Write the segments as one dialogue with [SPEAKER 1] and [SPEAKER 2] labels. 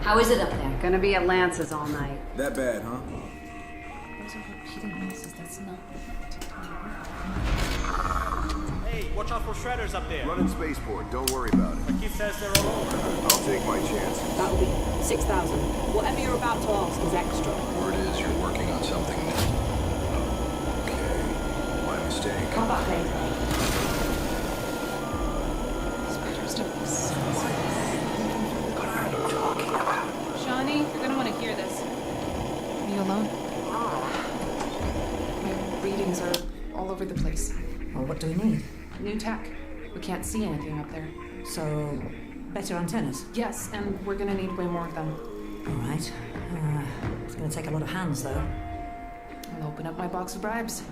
[SPEAKER 1] How is it up there?
[SPEAKER 2] Gonna be at Lance's all night.
[SPEAKER 3] That bad, huh?
[SPEAKER 1] Those are repeating noises. That's not...
[SPEAKER 4] Hey, watch out for shredders up there.
[SPEAKER 3] Running spaceport, don't worry about it.
[SPEAKER 4] He says they're all over.
[SPEAKER 3] I'll take my chances.
[SPEAKER 5] That'll be 6,000. Whatever you're about to ask is extra.
[SPEAKER 6] Word is you're working on something new.
[SPEAKER 3] Okay, my mistake.
[SPEAKER 5] Come back later.
[SPEAKER 7] Shawnee, you're gonna want to hear this. Are you alone?
[SPEAKER 8] My readings are all over the place.
[SPEAKER 9] Well, what do we need?
[SPEAKER 8] New tech. We can't see anything up there.
[SPEAKER 9] So, better antennas.
[SPEAKER 8] Yes, and we're gonna need way more of them.
[SPEAKER 9] All right. It's going to take a lot of hands, though.
[SPEAKER 8] I'll open up my box of bribes.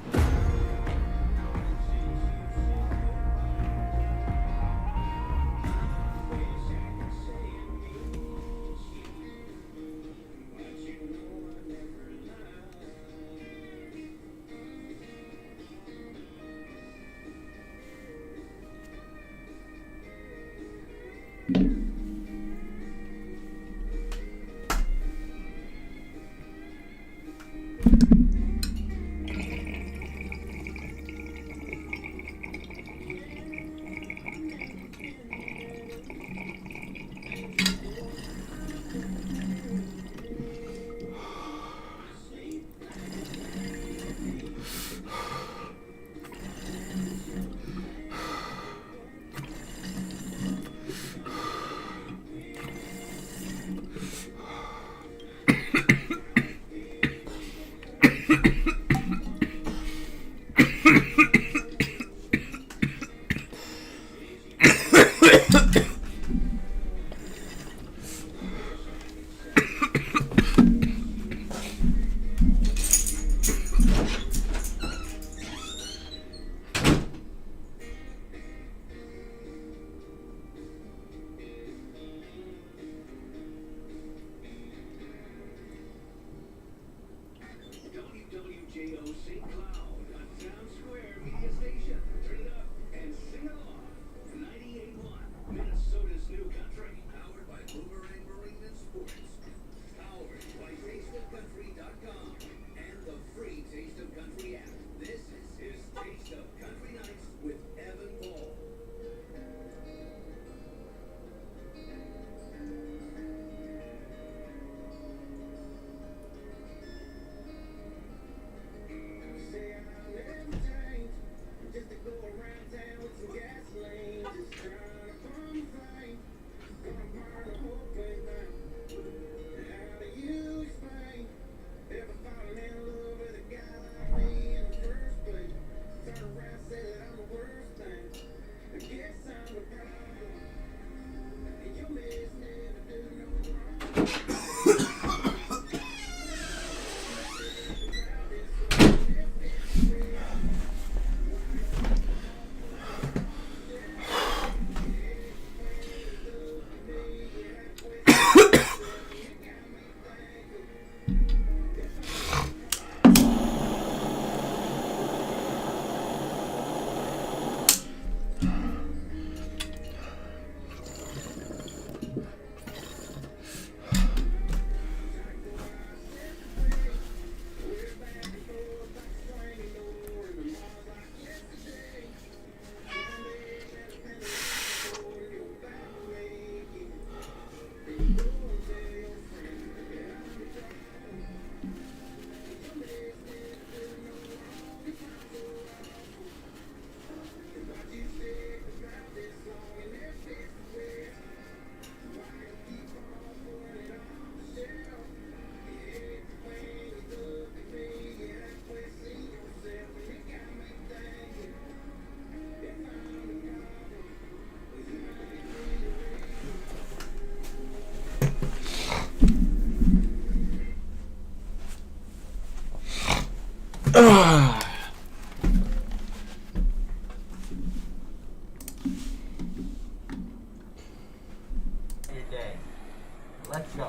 [SPEAKER 10] Let's go.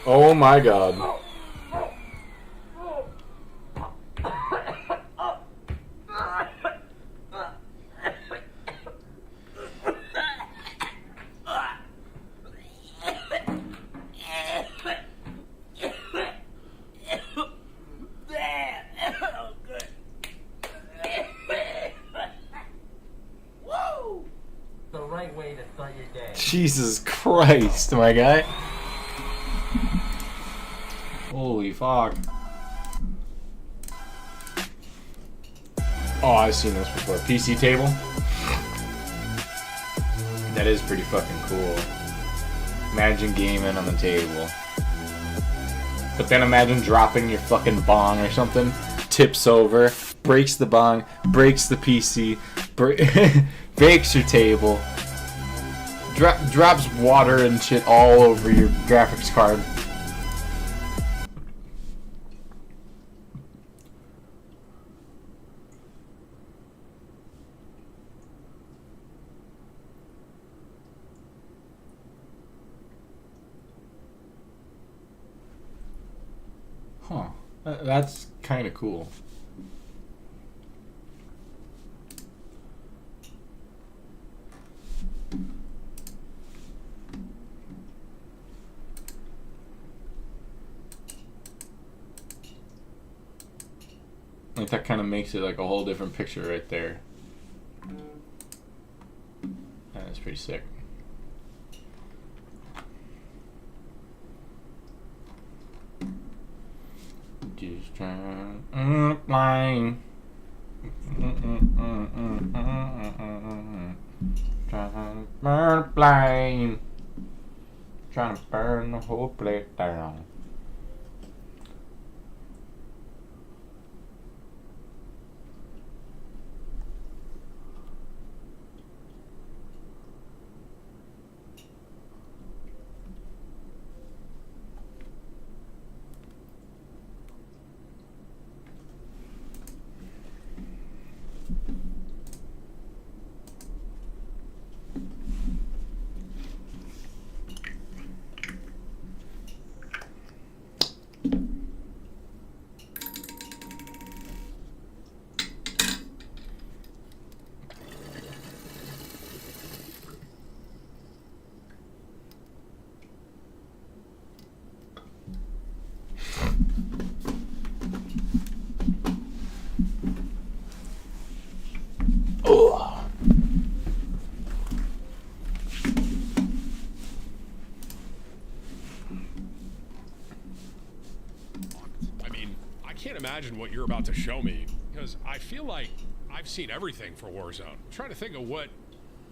[SPEAKER 11] Oh my god.
[SPEAKER 10] the right way to start your day.
[SPEAKER 11] Jesus Christ, my guy. Holy fuck. Oh, I've seen this before. PC table. That is pretty fucking cool. Imagine gaming on the table. But then imagine dropping your fucking bong or something. Tips over. Breaks the bong. Breaks the PC. Breaks your table. Drops water and shit all over your graphics card. Huh. That's kind of cool. Like, that kind of makes it like a whole different picture right there. That's pretty sick. Just trying flying. Trying to burn a plane. Trying to burn the whole place down.
[SPEAKER 12] Imagine what you're about to show me, because I feel like I've seen everything for Warzone. I'm trying to think of what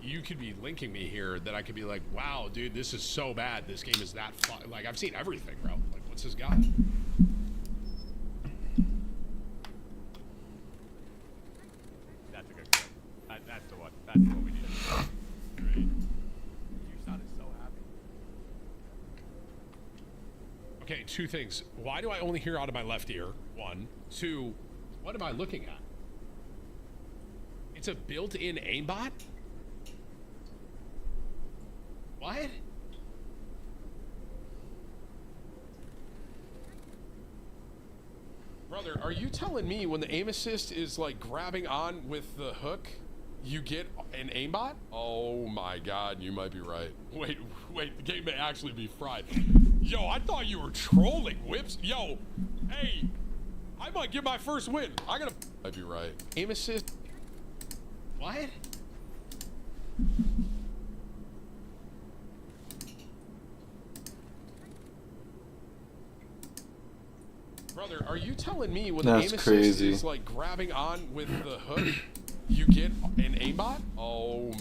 [SPEAKER 12] you could be linking me here that I could be like, wow, dude, this is so bad. This game is that fun. Like, I've seen everything, bro. Like, what's this got?
[SPEAKER 4] That's a good clip. That's the one. That's what we need. Great. You sounded so happy.
[SPEAKER 12] Okay, two things. Why do I only hear out of my left ear? One. Two, what am I looking at? It's a built-in aimbot? What? Brother, are you telling me when the aim assist is like grabbing on with the hook, you get an aimbot? Oh my god, you might be right. Wait, the game may actually be fried. Yo, I thought you were trolling, Whips. Yo, hey, I might get my first win. Might be right. Aim assist. What? Brother, are you telling me when the aim assist is like grabbing on with the hook, you get an aimbot? Oh.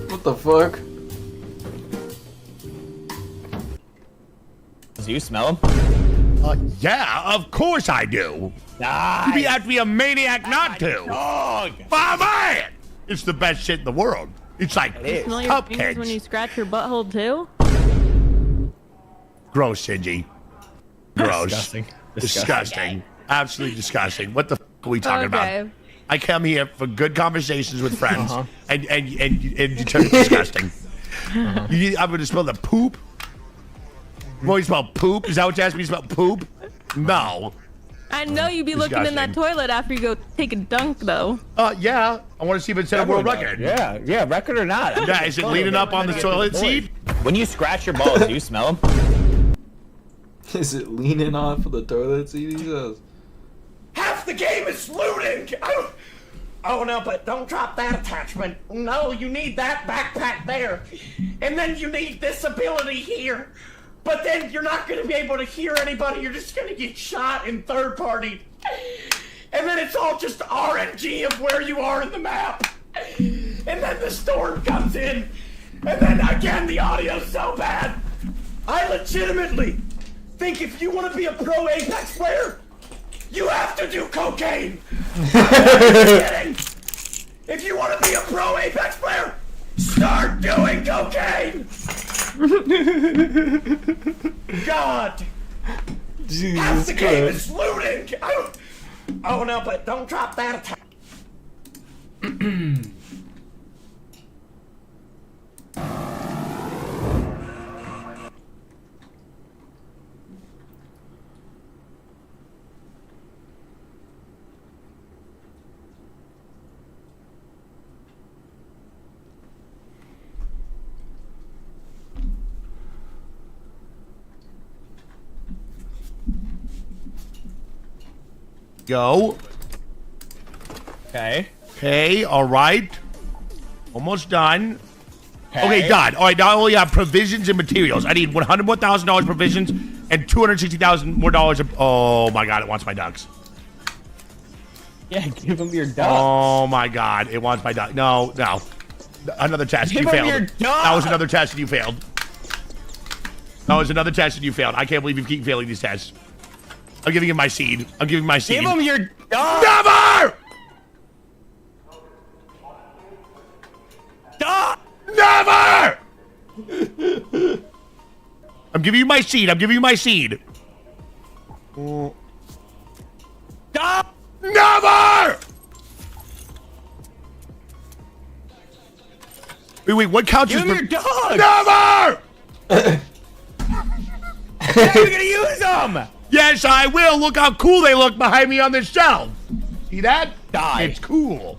[SPEAKER 11] What the fuck?
[SPEAKER 13] Do you smell him?
[SPEAKER 14] Yeah, of course I do. You'd have to be a maniac not to.
[SPEAKER 13] Dog.
[SPEAKER 14] My man! It's the best shit in the world. It's like
[SPEAKER 15] You smell your fingers when you
[SPEAKER 14] cupcakes.
[SPEAKER 15] scratch your butthole too?
[SPEAKER 14] Gross, Shinji. Gross.
[SPEAKER 13] Disgusting.
[SPEAKER 14] Disgusting. Absolutely disgusting. What the are we talking about? I come here for good conversations with friends, and you turn it disgusting. I'm gonna smell the poop. What, you smell poop? Is that what you asked me to smell poop? No.
[SPEAKER 15] I know you'd be looking in that
[SPEAKER 14] Disgusting.
[SPEAKER 15] toilet after you go take a dunk, though.
[SPEAKER 14] Yeah. I want to see if it said a world record.
[SPEAKER 13] Yeah, record or not.
[SPEAKER 14] Yeah, is it leaning up on the toilet seat?
[SPEAKER 13] When you scratch your balls, do you smell them?
[SPEAKER 11] Is it leaning off of the toilet seat? He says.
[SPEAKER 16] Half the game is looting! Oh no, but don't drop that attachment. No, you need that backpack there. And then you need this ability here. But then you're not gonna be able to hear anybody, you're just gonna get shot in third party. And then it's all just RNG of where you are in the map. And then the storm comes in. And then again, the audio's so bad. I legitimately think if you want to be a pro Apex player, you have to do cocaine. I'm not kidding. If you want to be a pro Apex player, start doing cocaine. God. Half the game is looting. Oh no, but don't drop that attack.
[SPEAKER 14] Go.
[SPEAKER 13] Okay.
[SPEAKER 14] Okay, all right. Almost done. Okay, done. All right, now I only have provisions and materials. I need $101,000 provisions and $260,000 more dollars. Oh my God, it wants my ducks.
[SPEAKER 13] Yeah, give him your duck.
[SPEAKER 14] Oh my God, it wants my duck. No. Another test.
[SPEAKER 13] Give
[SPEAKER 14] You
[SPEAKER 13] him
[SPEAKER 14] failed.
[SPEAKER 13] your duck.
[SPEAKER 14] That was another test and you failed. That was another test and you failed. I can't believe you keep failing these tests. I'm giving him my seed. I'm giving my seed.
[SPEAKER 13] Give him your duck.
[SPEAKER 14] Never!
[SPEAKER 13] Duck.
[SPEAKER 14] Never! I'm giving you my seed. I'm giving you my seed.
[SPEAKER 13] Duck.
[SPEAKER 14] Never! Wait, what counts
[SPEAKER 13] Give
[SPEAKER 14] as
[SPEAKER 13] him your duck.
[SPEAKER 14] Never!
[SPEAKER 13] How are you gonna use them?
[SPEAKER 14] Yes, I will. Look how cool they look behind me on this shelf. See that?
[SPEAKER 13] Die.
[SPEAKER 14] It's cool.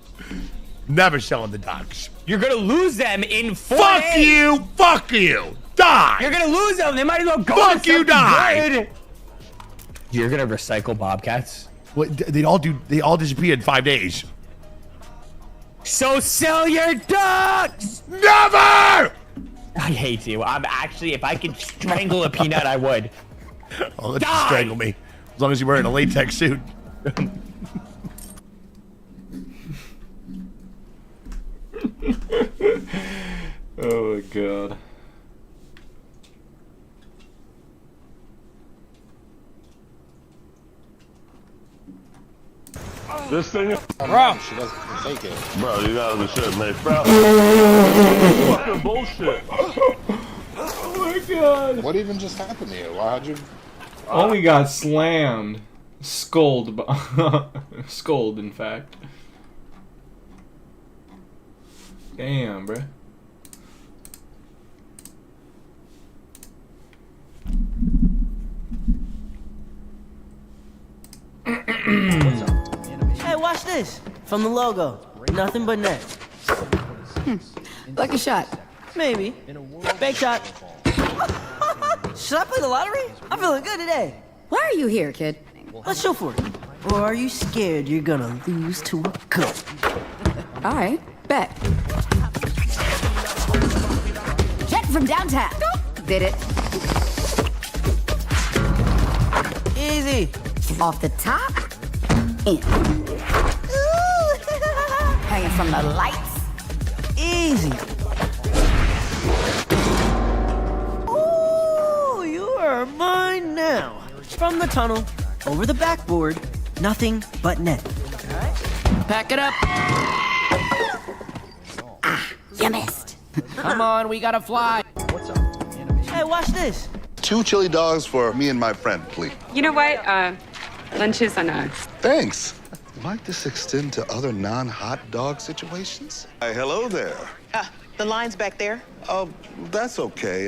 [SPEAKER 14] Never selling the ducks.
[SPEAKER 13] You're gonna lose them in 4
[SPEAKER 14] Fuck
[SPEAKER 13] days.
[SPEAKER 14] you! Fuck you! Die!
[SPEAKER 13] You're gonna lose them. They might as well go.
[SPEAKER 14] Fuck
[SPEAKER 13] to
[SPEAKER 14] you!
[SPEAKER 13] something
[SPEAKER 14] Die!
[SPEAKER 13] good. You're gonna recycle bobcats.
[SPEAKER 14] What, they all disappear in 5 days.
[SPEAKER 13] So sell your ducks.
[SPEAKER 14] Never!
[SPEAKER 13] I hate you. I'm actually, if I could strangle a peanut, I would.
[SPEAKER 14] Oh, let you strangle me. As long as you're wearing a latex suit.
[SPEAKER 11] Oh my God.
[SPEAKER 17] This thing is
[SPEAKER 13] Bro.
[SPEAKER 17] she doesn't take it. Bro, you gotta be shit, mate. Bro. Fucking bullshit.
[SPEAKER 11] Oh my God.
[SPEAKER 17] What even just happened to you? Why'd you
[SPEAKER 11] Only got slammed. Scolded, in fact. Damn, bruh.
[SPEAKER 18] Hey, watch this. From the logo. Nothing but net.
[SPEAKER 2] Lucky shot.
[SPEAKER 18] Maybe. Fake shot. Should I play the lottery? I'm feeling good today.
[SPEAKER 2] Why are you here, kid?
[SPEAKER 18] Let's show for it. Or are you scared you're gonna lose to a goat?
[SPEAKER 2] All right, bet. Jet from downtown. Did it.
[SPEAKER 18] Easy.
[SPEAKER 2] Off the top. In. Hanging from the lights.
[SPEAKER 18] Easy. Ooh, you are mine now. From the tunnel, over the backboard, nothing but net.
[SPEAKER 2] Pack it up. You missed.
[SPEAKER 18] Come on, we gotta fly. What's up? Hey, watch this.
[SPEAKER 19] 2 chili dogs for me and my friend, please.
[SPEAKER 20] You know what? Lunches on us.
[SPEAKER 19] Thanks. Might this extend to other non-hot dog situations? Hello there.
[SPEAKER 18] The line's back there.
[SPEAKER 19] Oh, that's okay.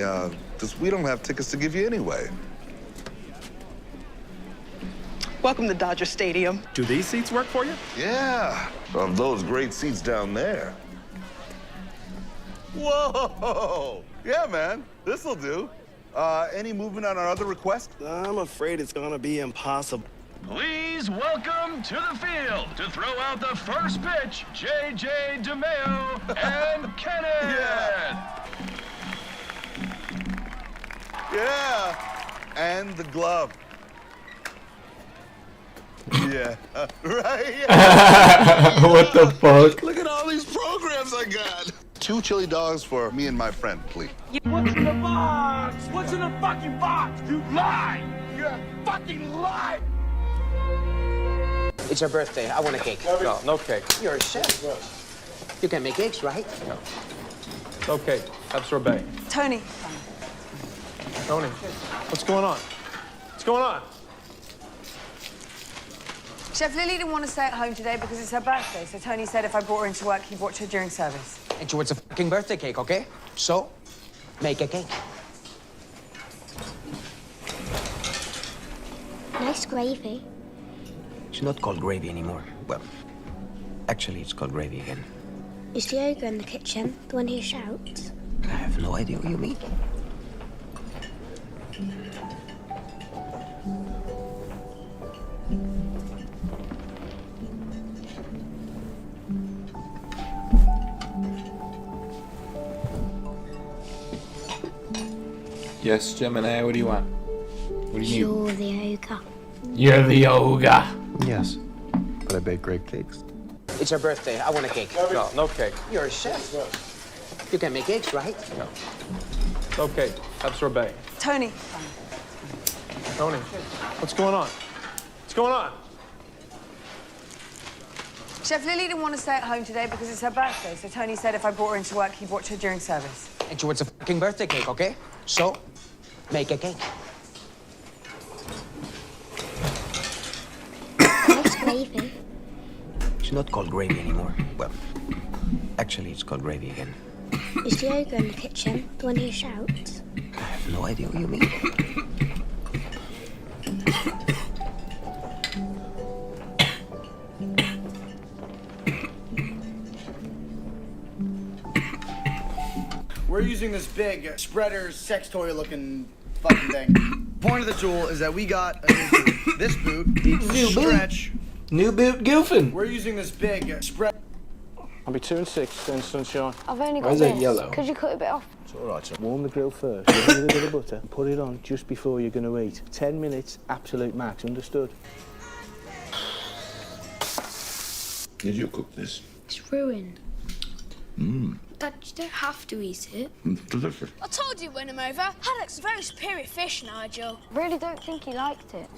[SPEAKER 19] 'Cause we don't have tickets to give you anyway.
[SPEAKER 18] Welcome to Dodger Stadium.
[SPEAKER 12] Do these seats work for you?
[SPEAKER 19] Yeah, of those great seats down there. Whoa! Yeah, man, this'll do. Any movement on our other request?
[SPEAKER 21] I'm afraid it's gonna be impossible.
[SPEAKER 22] Please welcome to the field to throw out the first pitch, J.J. DeMeo and Kenneth.
[SPEAKER 19] Yeah, and the glove. Yeah, right? Yeah.
[SPEAKER 11] What the fuck?
[SPEAKER 19] Look at all these programs I got. 2 chili dogs for me and my friend, please.
[SPEAKER 22] What's in the box? What's in the fucking box? You lie! You're a fucking lie!
[SPEAKER 18] It's your birthday. I want a cake.
[SPEAKER 12] No, no cake.
[SPEAKER 18] You're a chef. You can make cakes, right?
[SPEAKER 12] No. No cake. Have sorbet.
[SPEAKER 5] Tony.
[SPEAKER 12] Tony, what's going on? What's going on?
[SPEAKER 5] Chef Lily didn't want to stay at home today because it's her birthday, so Tony said if I brought her into work, he'd watch her during service.
[SPEAKER 18] And she wants a fucking birthday cake, okay? So, make a cake.
[SPEAKER 23] Nice gravy.
[SPEAKER 18] It's not called gravy anymore. Well, actually, it's called gravy again.
[SPEAKER 23] Is Diogo in the kitchen? The one who shouts?
[SPEAKER 18] I have no idea what you mean.
[SPEAKER 11] Yes, Gemini, what do you want? What do you
[SPEAKER 23] You're the ogre.
[SPEAKER 11] need? You're the ogre.
[SPEAKER 24] Yes, but I bake great cakes.
[SPEAKER 18] It's your birthday. I want a cake.
[SPEAKER 12] No, no cake.
[SPEAKER 18] You're a chef. You can make cakes, right?
[SPEAKER 12] No. No cake. Have sorbet.
[SPEAKER 5] Tony.
[SPEAKER 12] Tony, what's going on? What's going on?
[SPEAKER 5] Chef Lily didn't want to stay at home today because it's her birthday, so Tony said if I brought her into work, he'd watch her during service.
[SPEAKER 18] And she wants a fucking birthday cake, okay? So, make a cake.
[SPEAKER 23] Nice gravy.
[SPEAKER 18] It's not called gravy anymore. Well, actually, it's called gravy again.
[SPEAKER 23] Is Diogo in the kitchen? The one who shouts?
[SPEAKER 18] I have no idea what you mean.
[SPEAKER 21] We're using this big spreader sex toy looking fucking thing. Point of the tool is that we got a new boot. This boot needs to stretch.
[SPEAKER 11] New boot goofing.
[SPEAKER 21] We're using this big spread.
[SPEAKER 25] I'll be 2 and 6, then sunshine.
[SPEAKER 23] I've only got
[SPEAKER 11] Why is
[SPEAKER 23] this.
[SPEAKER 11] that yellow?
[SPEAKER 23] Could you cut it a bit off?
[SPEAKER 25] It's all right, sir. Warm the grill first, with a little bit of butter, and put it on just before you're going to eat. 10 minutes, absolute max, understood?
[SPEAKER 26] Did you cook this?
[SPEAKER 23] It's ruined.
[SPEAKER 26] Mmm,
[SPEAKER 23] Dad, you don't have to eat it.
[SPEAKER 26] delicious.
[SPEAKER 23] I told you when I'm over. Haddock's a very superior fish, Nigel. Really don't think he liked it.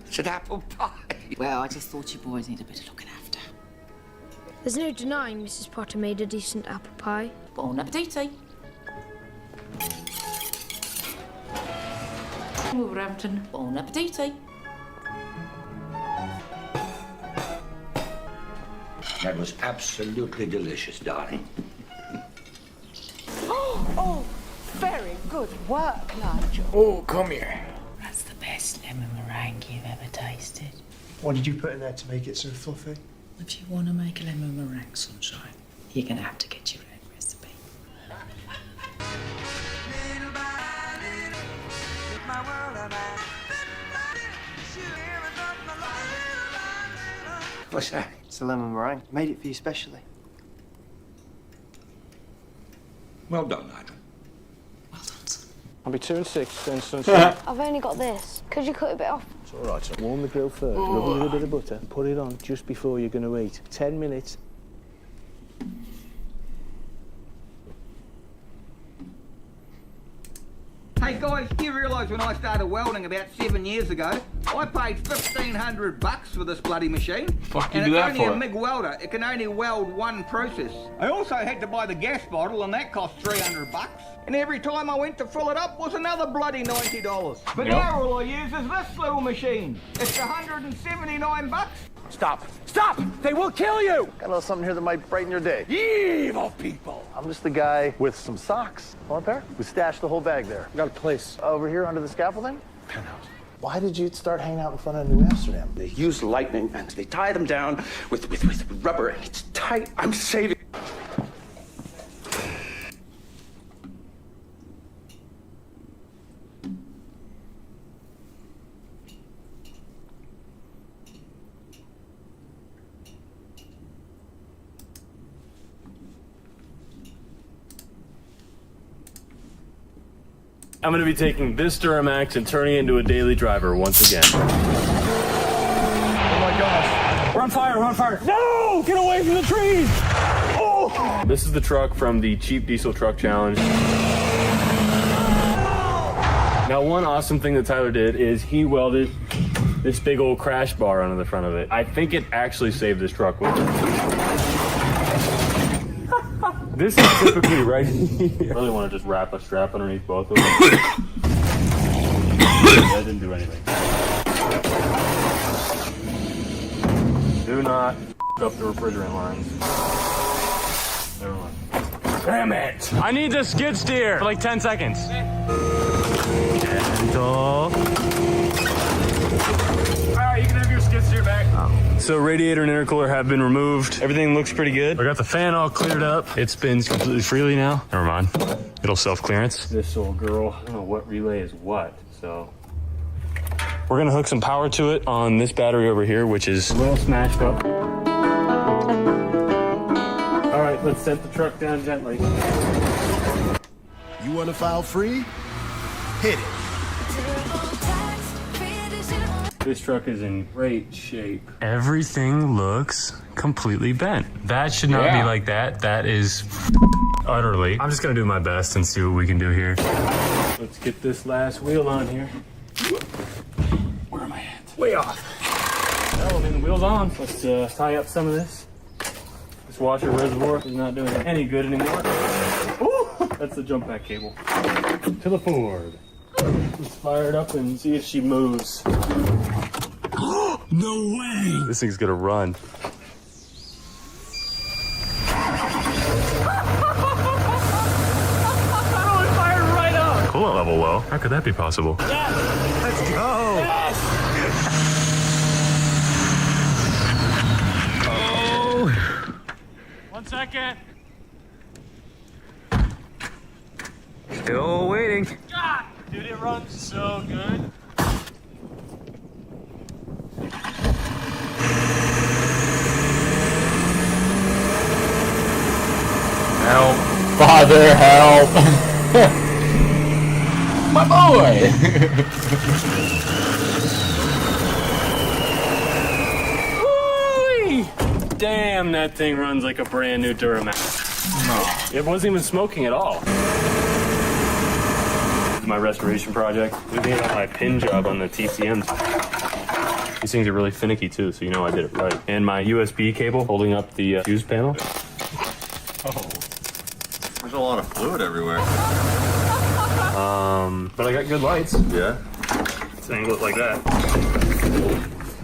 [SPEAKER 26] It's an apple pie.
[SPEAKER 1] Well, I just thought you boys need a bit of looking after.
[SPEAKER 23] There's no denying Mrs. Potter made a decent apple pie.
[SPEAKER 1] Buon appetito. Wolverhampton, buon appetito.
[SPEAKER 26] That was absolutely delicious, darling.
[SPEAKER 5] Oh, very good work, Nigel.
[SPEAKER 11] Oh, come here.
[SPEAKER 1] That's the best lemon meringue you've ever tasted.
[SPEAKER 21] What did you put in there to make it so fluffy?
[SPEAKER 1] If you want to make a lemon meringue, sunshine, you're going to have to get your own recipe.
[SPEAKER 21] What's that? It's a lemon meringue. Made it for you specially.
[SPEAKER 26] Well done, Nigel.
[SPEAKER 25] I'll be 2 and 6, then sunshine.
[SPEAKER 23] I've only got this. Could you cut it a bit off?
[SPEAKER 25] It's all right, sir. Warm the grill first, with a little bit of butter, and put it on just before you're going to eat. 10 minutes.
[SPEAKER 3] Hey guys, do you realise when I started welding about 7 years ago, I paid $1,500 for this bloody machine.
[SPEAKER 11] Fuck you
[SPEAKER 3] and
[SPEAKER 11] do
[SPEAKER 3] it's
[SPEAKER 11] that
[SPEAKER 3] only
[SPEAKER 11] for?
[SPEAKER 3] a MIG welder. It can only weld one process. I also had to buy the gas bottle, and that cost $300. And every time I went to fill it up was another bloody $90. But
[SPEAKER 11] Yep.
[SPEAKER 3] now all I use is this little machine. It's $179.
[SPEAKER 16] Stop! Stop! They will kill you! Got a little something here that might brighten your day. Evil people! I'm just the guy with some socks. Want a pair? We stashed the whole bag there. Got a place. Over here under the scaffolding? Penthouse. Why did you start hanging out in front of New Amsterdam? They use lightning and they tie them down with rubber and it's tight. I'm saving.
[SPEAKER 6] I'm going to be taking this Duramax and turning it into a daily driver once again.
[SPEAKER 22] Oh my gosh. We're on fire, we're on fire. No! Get away from the trees! Oh!
[SPEAKER 6] This is the truck from the Cheap Diesel Truck Challenge. Now, one awesome thing that Tyler did is he welded this big old crash bar onto the front of it. I think it actually saved this truck. This is typically right here. I really want to just wrap a strap underneath both of them. That didn't do anything. Do not up the refrigerant lines. Never mind. Damn it! I need the skid steer for like 10 seconds. Gentle. Alright, you can have your skid steer back. So radiator and intercooler have been removed. Everything looks pretty good. I got the fan all cleared up. It spins completely freely now. Never mind. It'll self-clearance. This old girl, I don't know what relay is what, so. We're gonna hook some power to it on this battery over here, which is a little smashed up. All right, let's set the truck down gently.
[SPEAKER 7] You want to file free? Hit it.
[SPEAKER 6] This truck is in great shape. Everything looks completely bent. That should not be like that. That is utterly. I'm just gonna do my best and see what we can do here. Let's get this last wheel on here. Where am I at? Way off. Well, then the wheel's on. Let's tie up some of this. This washer reservoir is not doing any good anymore. Ooh, that's the jump back cable. To the Ford. Let's fire it up and see if she moves. No way! This thing's gonna run. It fired right up! Coolant level low. How could that be possible? Yes! Let's go! Yes! Oh! 1 second. Still waiting. God! Dude, it runs so good.
[SPEAKER 11] Help. Father, help. My boy.
[SPEAKER 6] Woo-wee. Damn, that thing runs like a brand new Duramax. No. It wasn't even smoking at all. This is my restoration project. Looking at my pin job on the TCMs. These things are really finicky too, so you know I did it right. And my USB cable holding up the fuse panel.
[SPEAKER 8] Oh. There's a lot of fluid everywhere.
[SPEAKER 6] But I got good lights.
[SPEAKER 8] Yeah.
[SPEAKER 6] Let's angle it like that.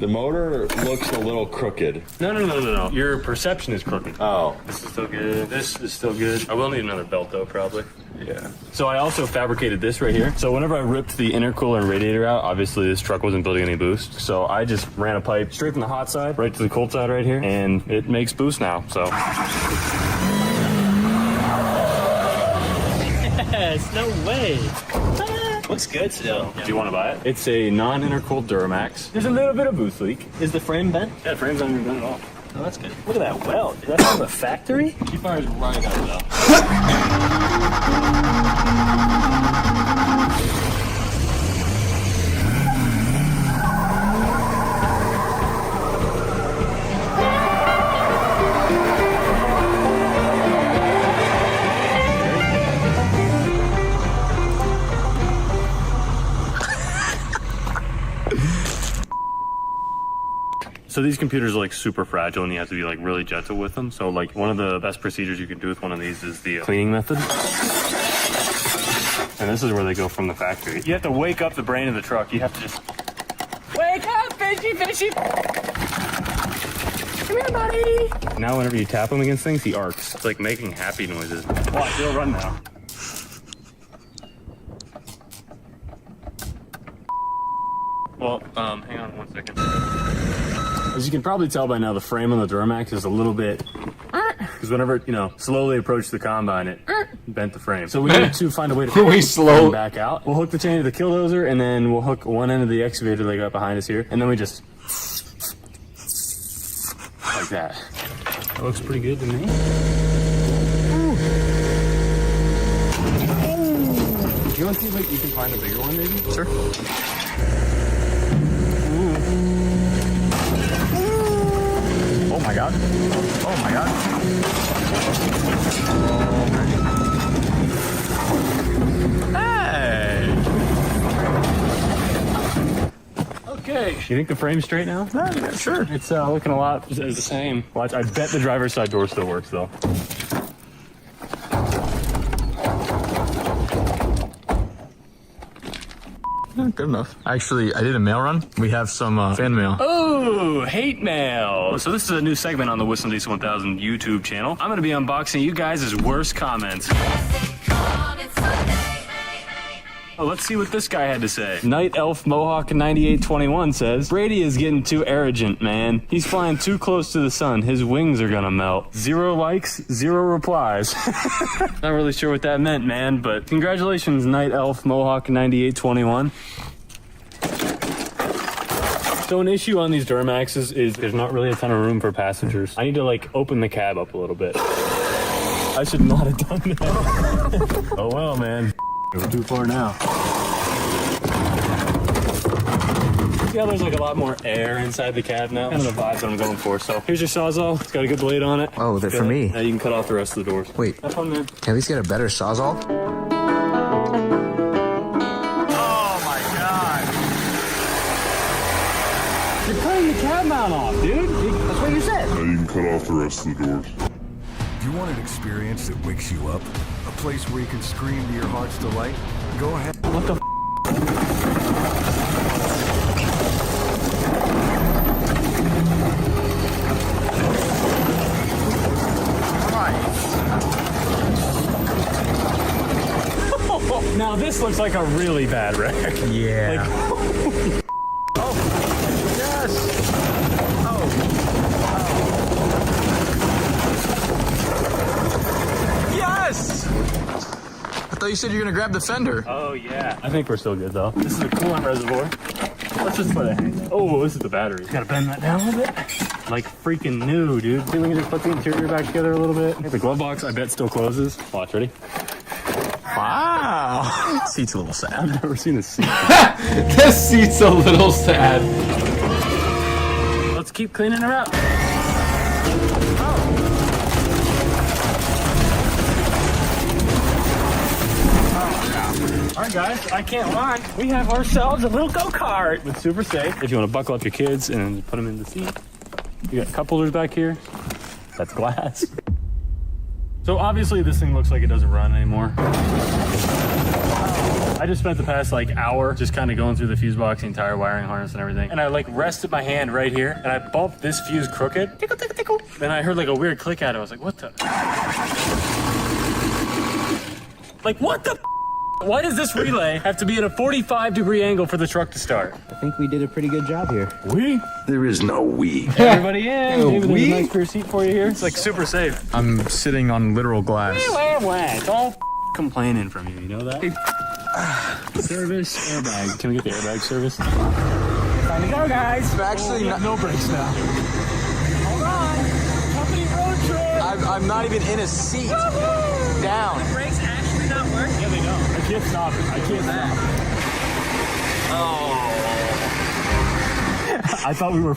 [SPEAKER 8] The motor looks a little crooked.
[SPEAKER 6] No. Your perception is crooked.
[SPEAKER 8] Oh.
[SPEAKER 6] This is still good. This is still good. I will need another belt though, probably.
[SPEAKER 8] Yeah.
[SPEAKER 6] So I also fabricated this right here. So whenever I ripped the intercooler and radiator out, obviously this truck wasn't building any boost. So I just ran a pipe straight from the hot side right to the cold side right here, and it makes boost now, so.
[SPEAKER 18] Yes, no way. Looks good still.
[SPEAKER 6] Do you want to buy it? It's a non-intercooled Duramax. There's a little bit of boost leak.
[SPEAKER 18] Is the frame bent?
[SPEAKER 6] Yeah, the frame's not even bent at all.
[SPEAKER 18] Oh, that's good. Look at that weld. Is that from the factory?
[SPEAKER 6] She fires right out though. So these computers are like super fragile and you have to be like really gentle with them. So like one of the best procedures you can do with one of these is the cleaning method. And this is where they go from the factory. You have to wake up the brain of the truck. You have to just wake up, fishy. Come here, buddy. Now whenever you tap him against things, he arcs. It's like making happy noises. Watch, he'll run now. Well, hang on 1 second. As you can probably tell by now, the frame on the Duramax is a little bit, because whenever it, slowly approached the combine, it bent the frame. So we need to find a way to come back out. We'll hook the chain to the killdozer, and then we'll hook one end of the excavator they got behind us here, and then we just like that. That looks pretty good to me. You want to see if you can find a bigger one, maybe? Sure. Oh my god. Oh my god. Hey! Okay. You think the frame's straight now? Yeah, sure. It's looking a lot as the same. Watch, I bet the driver's side door still works though. Good enough. Actually, I did a mail run. We have some fan mail. Oh, hate mail. So this is a new segment on the Whistle Diesel 1000 YouTube channel. I'm going to be unboxing you guys' worst comments. Oh, let's see what this guy had to say. Night Elf Mohawk 9821 says, Brady is getting too arrogant, man. He's flying too close to the sun. His wings are gonna melt. 0 likes, 0 replies. Not really sure what that meant, man, but congratulations, Night Elf Mohawk 9821. So an issue on these Duramaxes is there's not really a ton of room for passengers. I need to open the cab up a little bit. I should not have done that. Oh well, man. We're too far now. Yeah, there's a lot more air inside the cab now. Kind of the vibe that I'm going for. So here's your Sawzall. It's got a good blade on it.
[SPEAKER 24] Oh, they're for me.
[SPEAKER 6] Now you can cut off the rest of the doors.
[SPEAKER 24] Wait.
[SPEAKER 6] Have fun, man.
[SPEAKER 24] Can I at least get a better Sawzall?
[SPEAKER 6] Oh my god. You're cutting the cab mount off, dude. That's what you said.
[SPEAKER 17] Now you can cut off the rest of the doors.
[SPEAKER 7] Do you want an experience that wakes you up? A place where you can scream to your heart's delight? Go ahead.
[SPEAKER 6] What the Now this looks like a really bad wreck.
[SPEAKER 24] Yeah.
[SPEAKER 6] Oh, yes.
[SPEAKER 24] Yes! I thought you said you were gonna grab the fender.
[SPEAKER 6] Oh yeah. I think we're still good though. This is a coolant reservoir. Let's just let it hang. Oh, this is the battery. Gotta bend that down a little bit. Like freaking new, dude. See, we can just put the interior back together a little bit. The glove box, I bet, still closes. Watch, ready?
[SPEAKER 24] Wow. Seat's a little sad.
[SPEAKER 6] I've never seen this seat.
[SPEAKER 11] This seat's a little sad.
[SPEAKER 6] Let's keep cleaning her up. All right, guys, I can't lie. We have ourselves a little go-kart with Super Safe. If you want to buckle up your kids and put them in the seat. You got cup holders back here. That's glass. So obviously this thing looks like it doesn't run anymore. I just spent the past hour just kind of going through the fuse box, the entire wiring harness and everything. And I rested my hand right here and I bumped this fuse crooked. Tickle, tickle, tickle. Then I heard a weird click at it. I was like, what the? What the? Why does this relay have to be at a 45-degree angle for the truck to start?
[SPEAKER 24] I think we did a pretty good job here.
[SPEAKER 6] We?
[SPEAKER 17] There is no we.
[SPEAKER 6] Everybody in. David, there's a nice rear seat for you here. It's super safe.
[SPEAKER 24] I'm sitting on literal glass.
[SPEAKER 6] It's all complaining from you, you know that? Service, airbag. Can we get the airbag service? Time to go, guys.
[SPEAKER 24] Actually,
[SPEAKER 6] no brakes now. Hold on. Company road trip.
[SPEAKER 24] I'm not even in a seat. Down.
[SPEAKER 18] The brakes actually not work?
[SPEAKER 6] Yeah, they don't. I can't stop it. I can't stop.
[SPEAKER 24] Oh.
[SPEAKER 6] I thought we were.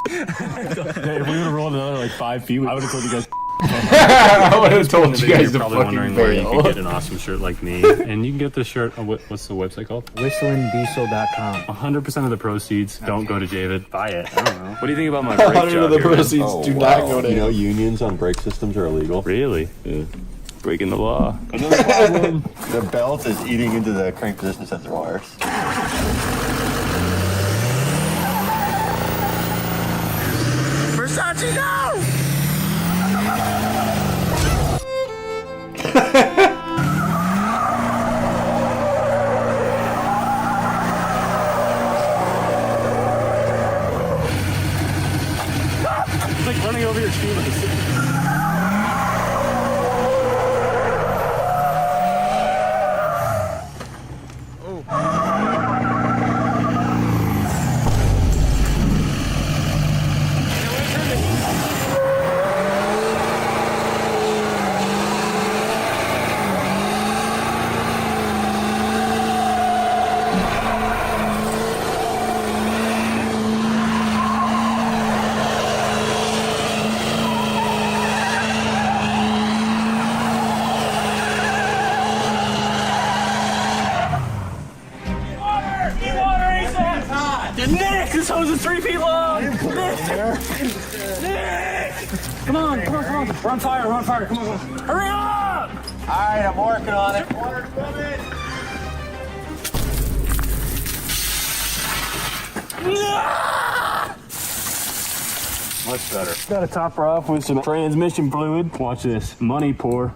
[SPEAKER 6] If we would have rolled another 5 feet, I would have told you guys.
[SPEAKER 11] I would have told you guys to
[SPEAKER 6] probably
[SPEAKER 11] fucking
[SPEAKER 6] wondering where you
[SPEAKER 11] bail.
[SPEAKER 6] could get an awesome shirt like me. And you can get this shirt on what's the website called? WhistlingDiesel.com. 100% of the proceeds don't go to David. Buy it. I don't know. What do you think about my brake
[SPEAKER 11] 100
[SPEAKER 6] job
[SPEAKER 11] of the
[SPEAKER 6] here?
[SPEAKER 11] proceeds do not go to
[SPEAKER 17] You know,
[SPEAKER 11] him.
[SPEAKER 17] unions on brake systems are illegal.
[SPEAKER 6] Really?
[SPEAKER 17] Yeah.
[SPEAKER 6] Breaking the law.
[SPEAKER 17] Another problem. The belt is eating into the crank position sensor wires.
[SPEAKER 16] Versace, no!
[SPEAKER 6] It's like running over your shoelaces. Nick, this hose is 3 feet long! Nick! Come on, come on, come on. We're on fire, we're on fire. Come on, come on. Hurry up!
[SPEAKER 16] Alright, I'm working on it. Water's coming!
[SPEAKER 6] Much better. Got to top her off with some transmission fluid. Watch this. Money pour.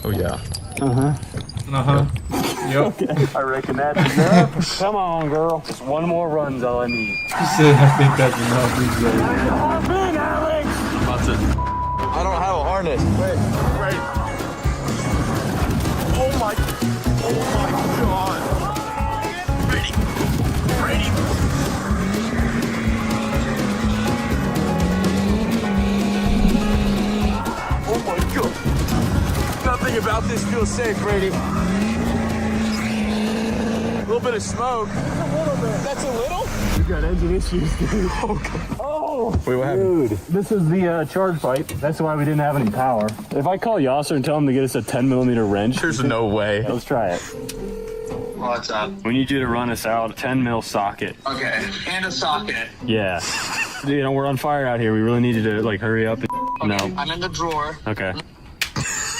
[SPEAKER 11] Oh, yeah.
[SPEAKER 6] Uh-huh.
[SPEAKER 11] Uh-huh. Yep.
[SPEAKER 6] Okay. I reckon that's enough. Come on, girl. Just one more run's all I need.
[SPEAKER 11] He said, I think that's enough. He said,
[SPEAKER 6] Big Alex!
[SPEAKER 11] that's it.
[SPEAKER 17] I don't have a harness.
[SPEAKER 16] Wait.
[SPEAKER 17] Oh my god.
[SPEAKER 16] Ready.
[SPEAKER 17] Oh my god. Nothing about this feels safe, Brady. A little bit of smoke. That's a little?
[SPEAKER 6] We got engine issues, dude. Oh!
[SPEAKER 11] Wait, what happened?
[SPEAKER 6] Dude, this is the charge pipe. That's why we didn't have any power. If I call Yasser and tell him to get us a 10mm wrench.
[SPEAKER 11] There's no way.
[SPEAKER 6] Let's try it.
[SPEAKER 8] What's up?
[SPEAKER 6] We need you to run us out a 10mm socket.
[SPEAKER 8] Okay, and a socket.
[SPEAKER 6] Yeah. You know, we're on fire out here. We really need you to, like, hurry up. No.
[SPEAKER 8] I'm in the drawer.
[SPEAKER 6] Okay.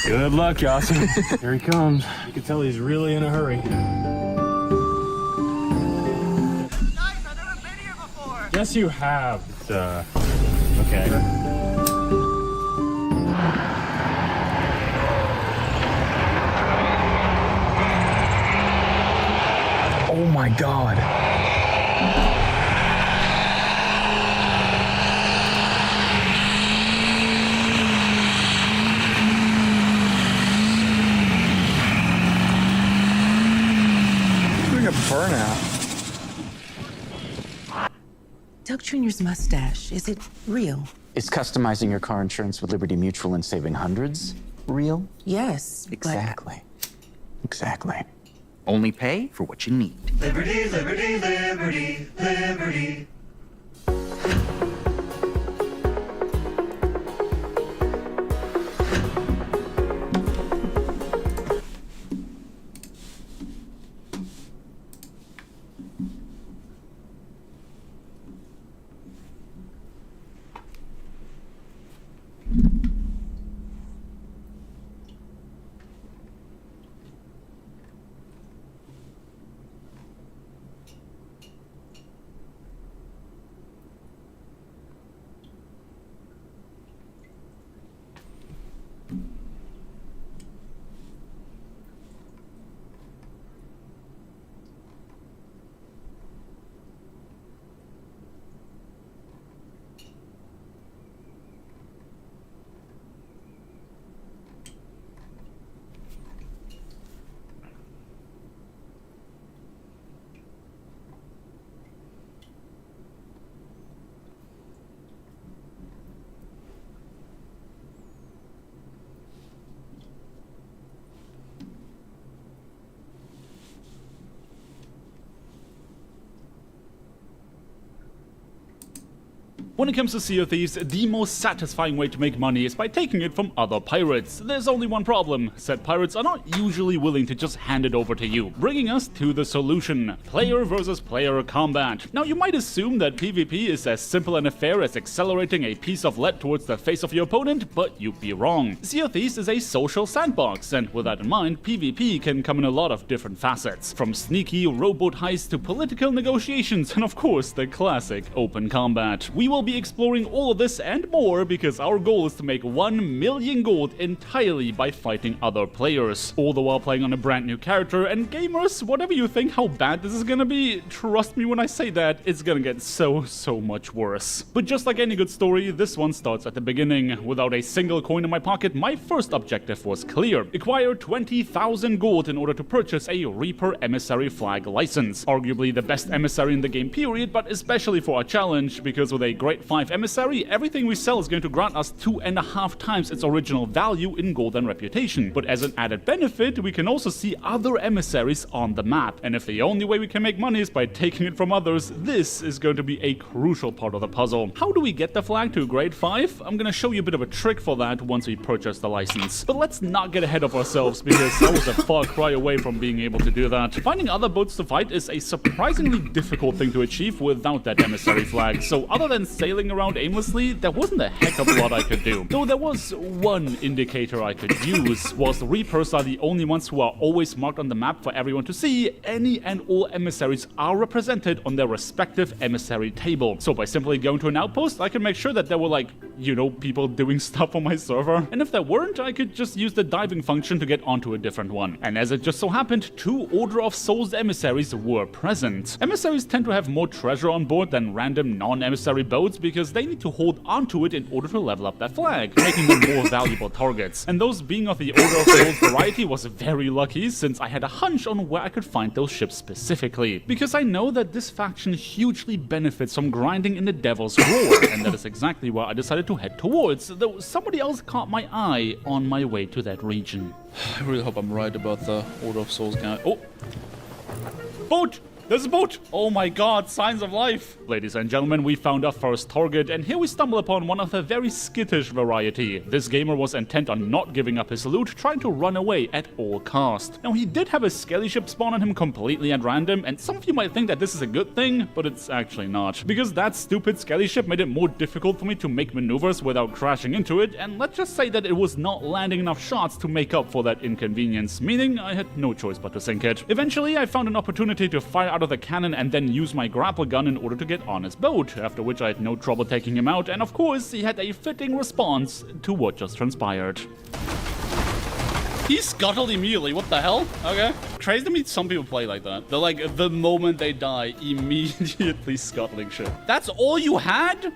[SPEAKER 6] Good luck, Yasser. Here he comes. You can tell he's really in a hurry. Yes, you have. Okay.
[SPEAKER 11] Oh my god. Doing a burnout.
[SPEAKER 4] Doug Jr.'s mustache, is it real?
[SPEAKER 9] Is customizing your car insurance with Liberty Mutual and saving hundreds real?
[SPEAKER 4] Yes.
[SPEAKER 9] Exactly. Exactly.
[SPEAKER 10] Only pay for what you need.
[SPEAKER 16] Liberty, liberty, liberty, liberty.
[SPEAKER 2] When it comes to Sea of Thieves, the most satisfying way to make money is by taking it from other pirates. There's only one problem: said pirates are not usually willing to just hand it over to you. Bringing us to the solution: player versus player combat. Now you might assume that PvP is as simple and fair as accelerating a piece of lead towards the face of your opponent, but you'd be wrong. Sea of Thieves is a social sandbox, and with that in mind, PvP can come in a lot of different facets, from sneaky rowboat heists to political negotiations, and of course the classic open combat. We will be exploring all of this and more because our goal is to make 1 million gold entirely by fighting other players, all the while playing on a brand new character. And gamers, whatever you think how bad this is gonna be, trust me when I say that, it's gonna get so much worse. But just like any good story, this one starts at the beginning. Without a single coin in my pocket, my first objective was clear: acquire 20,000 gold in order to purchase a Reaper Emissary Flag license. Arguably the best emissary in the game period, but especially for our challenge, because with a Grade 5 emissary, everything we sell is going to grant us 2.5 times its original value in gold and reputation. But as an added benefit, we can also see other emissaries on the map. And if the only way we can make money is by taking it from others, this is going to be a crucial part of the puzzle. How do we get the flag to Grade 5? I'm gonna show you a bit of a trick for that once we purchase the license. But let's not get ahead of ourselves, because I was a far cry away from being able to do that. Finding other boats to fight is a surprisingly difficult thing to achieve without that emissary flag. So other than sailing around aimlessly, there wasn't a heck of a lot I could do. Though there was one indicator I could use. Whilst Reapers are the only ones who are always marked on the map for everyone to see, any and all emissaries are represented on their respective emissary table. So by simply going to an outpost, I can make sure that there were, like, you know, people doing stuff on my server. And if there weren't, I could just use the diving function to get onto a different one. And as it just so happened, 2 Order of Souls emissaries were present. Emissaries tend to have more treasure on board than random non-emissary boats because they need to hold onto it in order to level up their flag, making them more valuable targets. And those being of the Order of Souls variety was very lucky, since I had a hunch on where I could find those ships specifically. Because I know that this faction hugely benefits from grinding in the Devil's Roar, and that is exactly where I decided to head towards, though somebody else caught my eye on my way to that region.
[SPEAKER 13] I really hope I'm right about the Order of Souls guy. Oh!
[SPEAKER 2] Boat! There's a boat! Oh my god, signs of life! Ladies and gentlemen, we found our first target, and here we stumble upon one of the very skittish variety. This gamer was intent on not giving up his loot, trying to run away at all cost. Now, he did have a skelly ship spawn on him completely at random, and some of you might think that this is a good thing, but it's actually not. Because that stupid skelly ship made it more difficult for me to make maneuvers without crashing into it, and let's just say that it was not landing enough shots to make up for that inconvenience, meaning I had no choice but to sink it. Eventually, I found an opportunity to fire out of the cannon and then use my grapple gun in order to get on his boat, after which I had no trouble taking him out, and of course he had a fitting response to what just transpired. He scuttled immediately, what the hell? Okay. Crazy to meet some people play like that. They're like, the moment they die, immediately scuttling shit. That's all you had?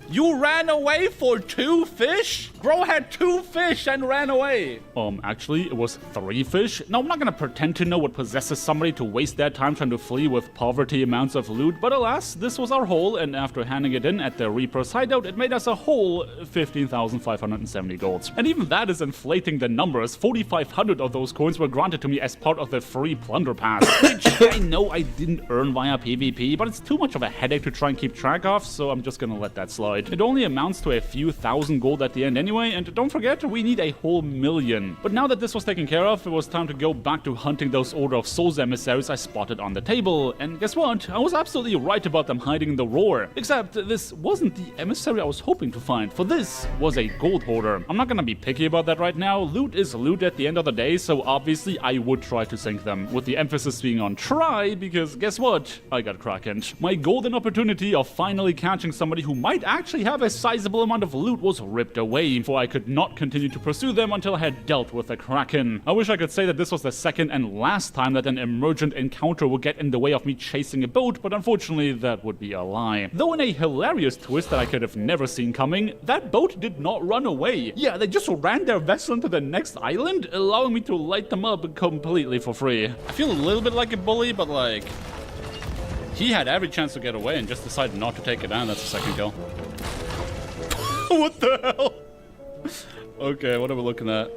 [SPEAKER 2] You ran away for 2 fish? Bro had 2 fish and ran away. Actually, it was 3 fish. Now, I'm not gonna pretend to know what possesses somebody to waste their time trying to flee with poverty amounts of loot, but alas, this was our haul, and after handing it in at the Reaper's hideout, it made us a whole 15,570 golds. And even that is inflating the numbers. 4,500 of those coins were granted to me as part of the free plunder pass, which I know I didn't earn via PvP, but it's too much of a headache to try and keep track of, so I'm just gonna let that slide. It only amounts to a few thousand gold at the end anyway, and don't forget, we need a whole million. But now that this was taken care of, it was time to go back to hunting those Order of Souls emissaries I spotted on the table. And guess what? I was absolutely right about them hiding in the Roar. Except this wasn't the emissary I was hoping to find, for this was a gold hoarder. I'm not gonna be picky about that right now. Loot is loot at the end of the day, so obviously I would try to sink them, with the emphasis being on try, because guess what? I got Kraken. My golden opportunity of finally catching somebody who might actually have a sizable amount of loot was ripped away, for I could not continue to pursue them until I had dealt with the Kraken. I wish I could say that this was the second and last time that an emergent encounter would get in the way of me chasing a boat, but unfortunately that would be a lie. Though in a hilarious twist that I could have never seen coming, that boat did not run away. Yeah, they just ran their vessel into the next island, allowing me to light them up completely for free. I feel a little bit like a bully, but like, he had every chance to get away and just decided not to take it down. That's a second kill. What the hell? Okay, what are we looking at?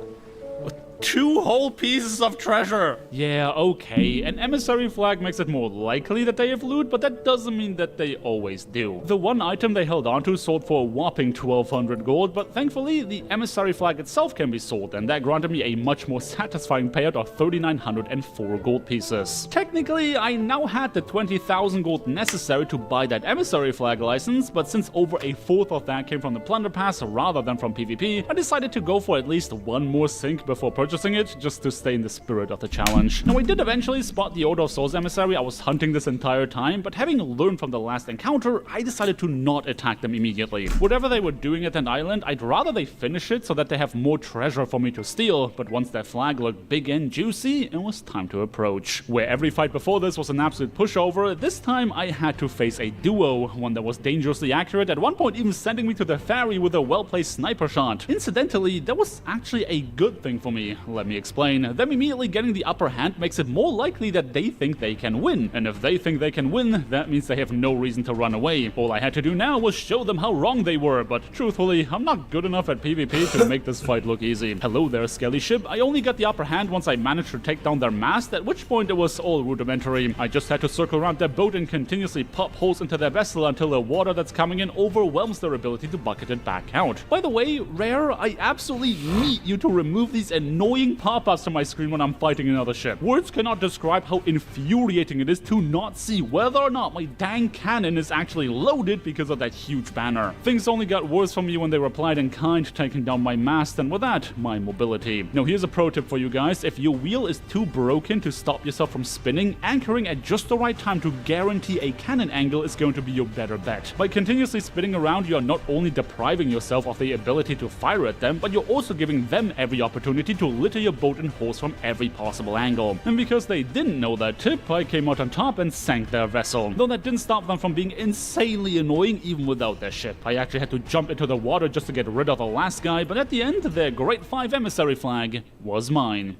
[SPEAKER 2] 2 whole pieces of treasure. Yeah, okay, an emissary flag makes it more likely that they have loot, but that doesn't mean that they always do. The one item they held onto sold for a whopping 1200 gold, but thankfully the emissary flag itself can be sold, and that granted me a much more satisfying payout of 3904 gold pieces. Technically, I now had the 20,000 gold necessary to buy that emissary flag license, but since over a fourth of that came from the plunder pass rather than from PvP, I decided to go for at least one more sync before purchasing it, just to stay in the spirit of the challenge. Now, I did eventually spot the Order of Souls emissary I was hunting this entire time, but having learned from the last encounter, I decided to not attack them immediately. Whatever they were doing at that island, I'd rather they finish it so that they have more treasure for me to steal, but once their flag looked big and juicy, it was time to approach. Where every fight before this was an absolute pushover, this time I had to face a duo, one that was dangerously accurate, at one point even sending me to the ferry with a well-placed sniper shot. Incidentally, that was actually a good thing for me. Let me explain. Them immediately getting the upper hand makes it more likely that they think they can win, and if they think they can win, that means they have no reason to run away. All I had to do now was show them how wrong they were, but truthfully, I'm not good enough at PvP to make this fight look easy. Hello there, Skelly Ship. I only got the upper hand once I managed to take down their mast, at which point it was all rudimentary. I just had to circle around their boat and continuously pop holes into their vessel until the water that's coming in overwhelms their ability to bucket it back out. By the way, Rare, I absolutely need you to remove these annoying pop-ups to my screen when I'm fighting another ship. Words cannot describe how infuriating it is to not see whether or not my dang cannon is actually loaded because of that huge banner. Things only got worse for me when they replied in kind, taking down my mast, and with that, my mobility. Now here's a pro tip for you guys. If your wheel is too broken to stop yourself from spinning, anchoring at just the right time to guarantee a cannon angle is going to be your better bet. By continuously spinning around, you are not only depriving yourself of the ability to fire at them, but you're also giving them every opportunity to litter your boat and hose from every possible angle. And because they didn't know that tip, I came out on top and sank their vessel. Though that didn't stop them from being insanely annoying even without their ship. I actually had to jump into the water just to get rid of the last guy, but at the end, their Grade 5 emissary flag was mine.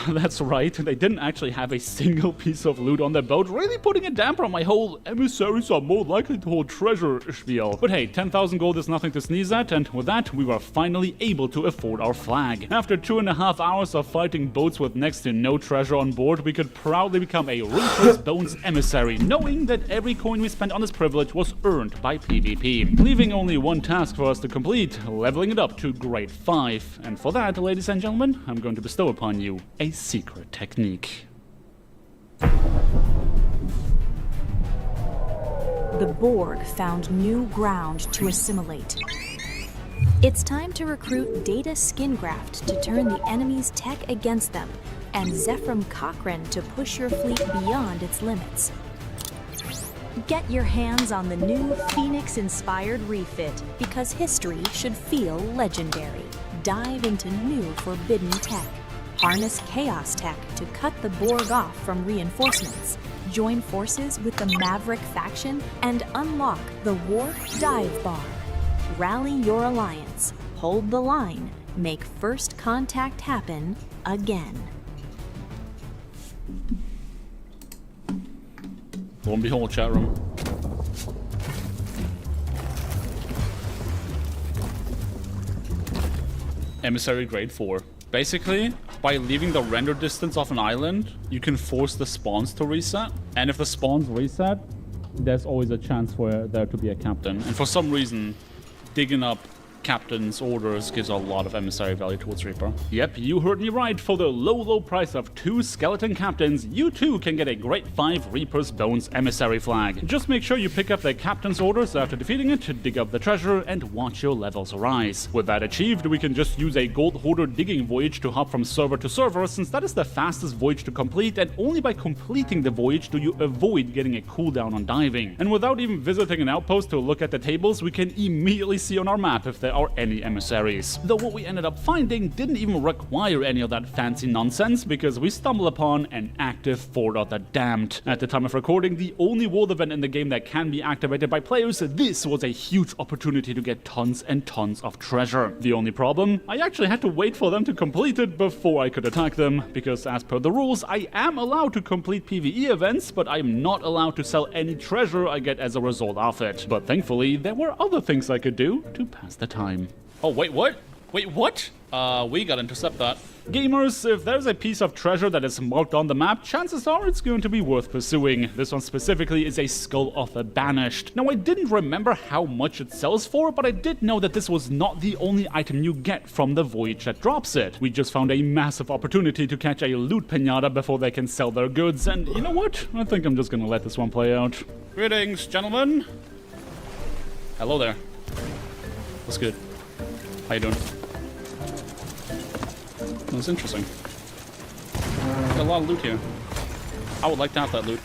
[SPEAKER 2] That's right, they didn't actually have a single piece of loot on their boat, really putting a damper on my whole emissaries are more likely to hold treasure spiel. But hey, 10,000 gold is nothing to sneeze at, and with that, we were finally able to afford our flag. After 2.5 hours of fighting boats with next to no treasure on board, we could proudly become a Reaper's Bones emissary, knowing that every coin we spent on this privilege was earned by PvP. Leaving only one task for us to complete, leveling it up to Grade 5. And for that, ladies and gentlemen, I'm going to bestow upon you a secret technique.
[SPEAKER 5] The Borg found new ground to assimilate. It's time to recruit Data Skingraft to turn the enemy's tech against them, and Zephram Cochrane to push your fleet beyond its limits. Get your hands on the new Phoenix-inspired refit, because history should feel legendary. Dive into new forbidden tech. Harness Chaos Tech to cut the Borg off from reinforcements. Join forces with the Maverick faction and unlock the Warp Dive Bar. Rally your alliance, hold the line, make first contact happen again.
[SPEAKER 2] Lo and behold, chat room. Emissary Grade 4. Basically, by leaving the render distance of an island, you can force the spawns to reset. And if the spawns reset, there's always a chance for there to be a captain. And for some reason, digging up captain's orders gives a lot of emissary value towards Reaper. Yep, you heard me right. For the low price of 2 skeleton captains, you too can get a Grade 5 Reaper's Bones emissary flag. Just make sure you pick up the captain's orders after defeating it to dig up the treasure and watch your levels rise. With that achieved, we can just use a gold hoarder digging voyage to hop from server to server, since that is the fastest voyage to complete, and only by completing the voyage do you avoid getting a cooldown on diving. And without even visiting an outpost to look at the tables, we can immediately see on our map if there are any emissaries. Though what we ended up finding didn't even require any of that fancy nonsense, because we stumbled upon an active Fort of the Damned. At the time of recording, the only world event in the game that can be activated by players, this was a huge opportunity to get tons and tons of treasure. The only problem, I actually had to wait for them to complete it before I could attack them, because as per the rules, I am allowed to complete PvE events, but I'm not allowed to sell any treasure I get as a result of it. But thankfully, there were other things I could do to pass the time. Oh, wait, what?
[SPEAKER 13] Wait, what? We gotta intercept that.
[SPEAKER 2] Gamers, if there's a piece of treasure that is marked on the map, chances are it's going to be worth pursuing. This one specifically is a Skull of the Banished. Now, I didn't remember how much it sells for, but I did know that this was not the only item you get from the voyage that drops it. We just found a massive opportunity to catch a loot pinata before they can sell their goods, and you know what? I think I'm just gonna let this one play out.
[SPEAKER 13] Greetings, gentlemen. Hello there. What's good? How you doing? That's interesting. Got a lot of loot here. I would like to have that loot.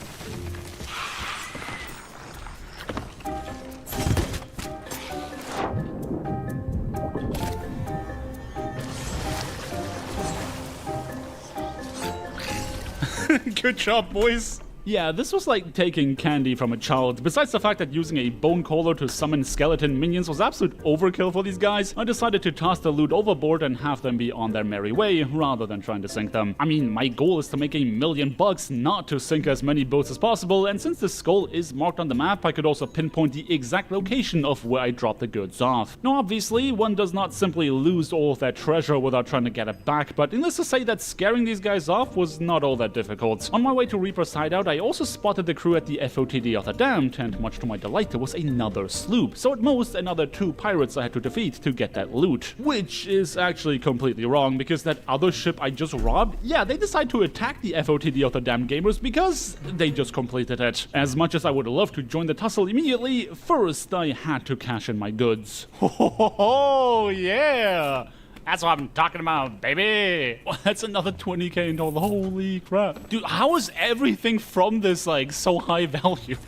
[SPEAKER 13] Good job, boys.
[SPEAKER 2] Yeah, this was like taking candy from a child. Besides the fact that using a bone caller to summon skeleton minions was absolute overkill for these guys, I decided to toss the loot overboard and have them be on their merry way, rather than trying to sink them. I mean, my goal is to make $1 million, not to sink as many boats as possible, and since the skull is marked on the map, I could also pinpoint the exact location of where I dropped the goods off. Now, obviously, one does not simply lose all of that treasure without trying to get it back, but needless to say that scaring these guys off was not all that difficult. On my way to Reaper's Hideout, I also spotted the crew at the FOTD of the Damned, and much to my delight, there was another sloop. So at most, another 2 pirates I had to defeat to get that loot. Which is actually completely wrong, because that other ship I just robbed, yeah, they decide to attack the FOTD of the Damned gamers because they just completed it. As much as I would love to join the tussle immediately, first I had to cash in my goods. Oh, yeah! That's what I'm talking about, baby! Well, that's another 20k in total. Holy crap. Dude, how is everything from this, like, so high value?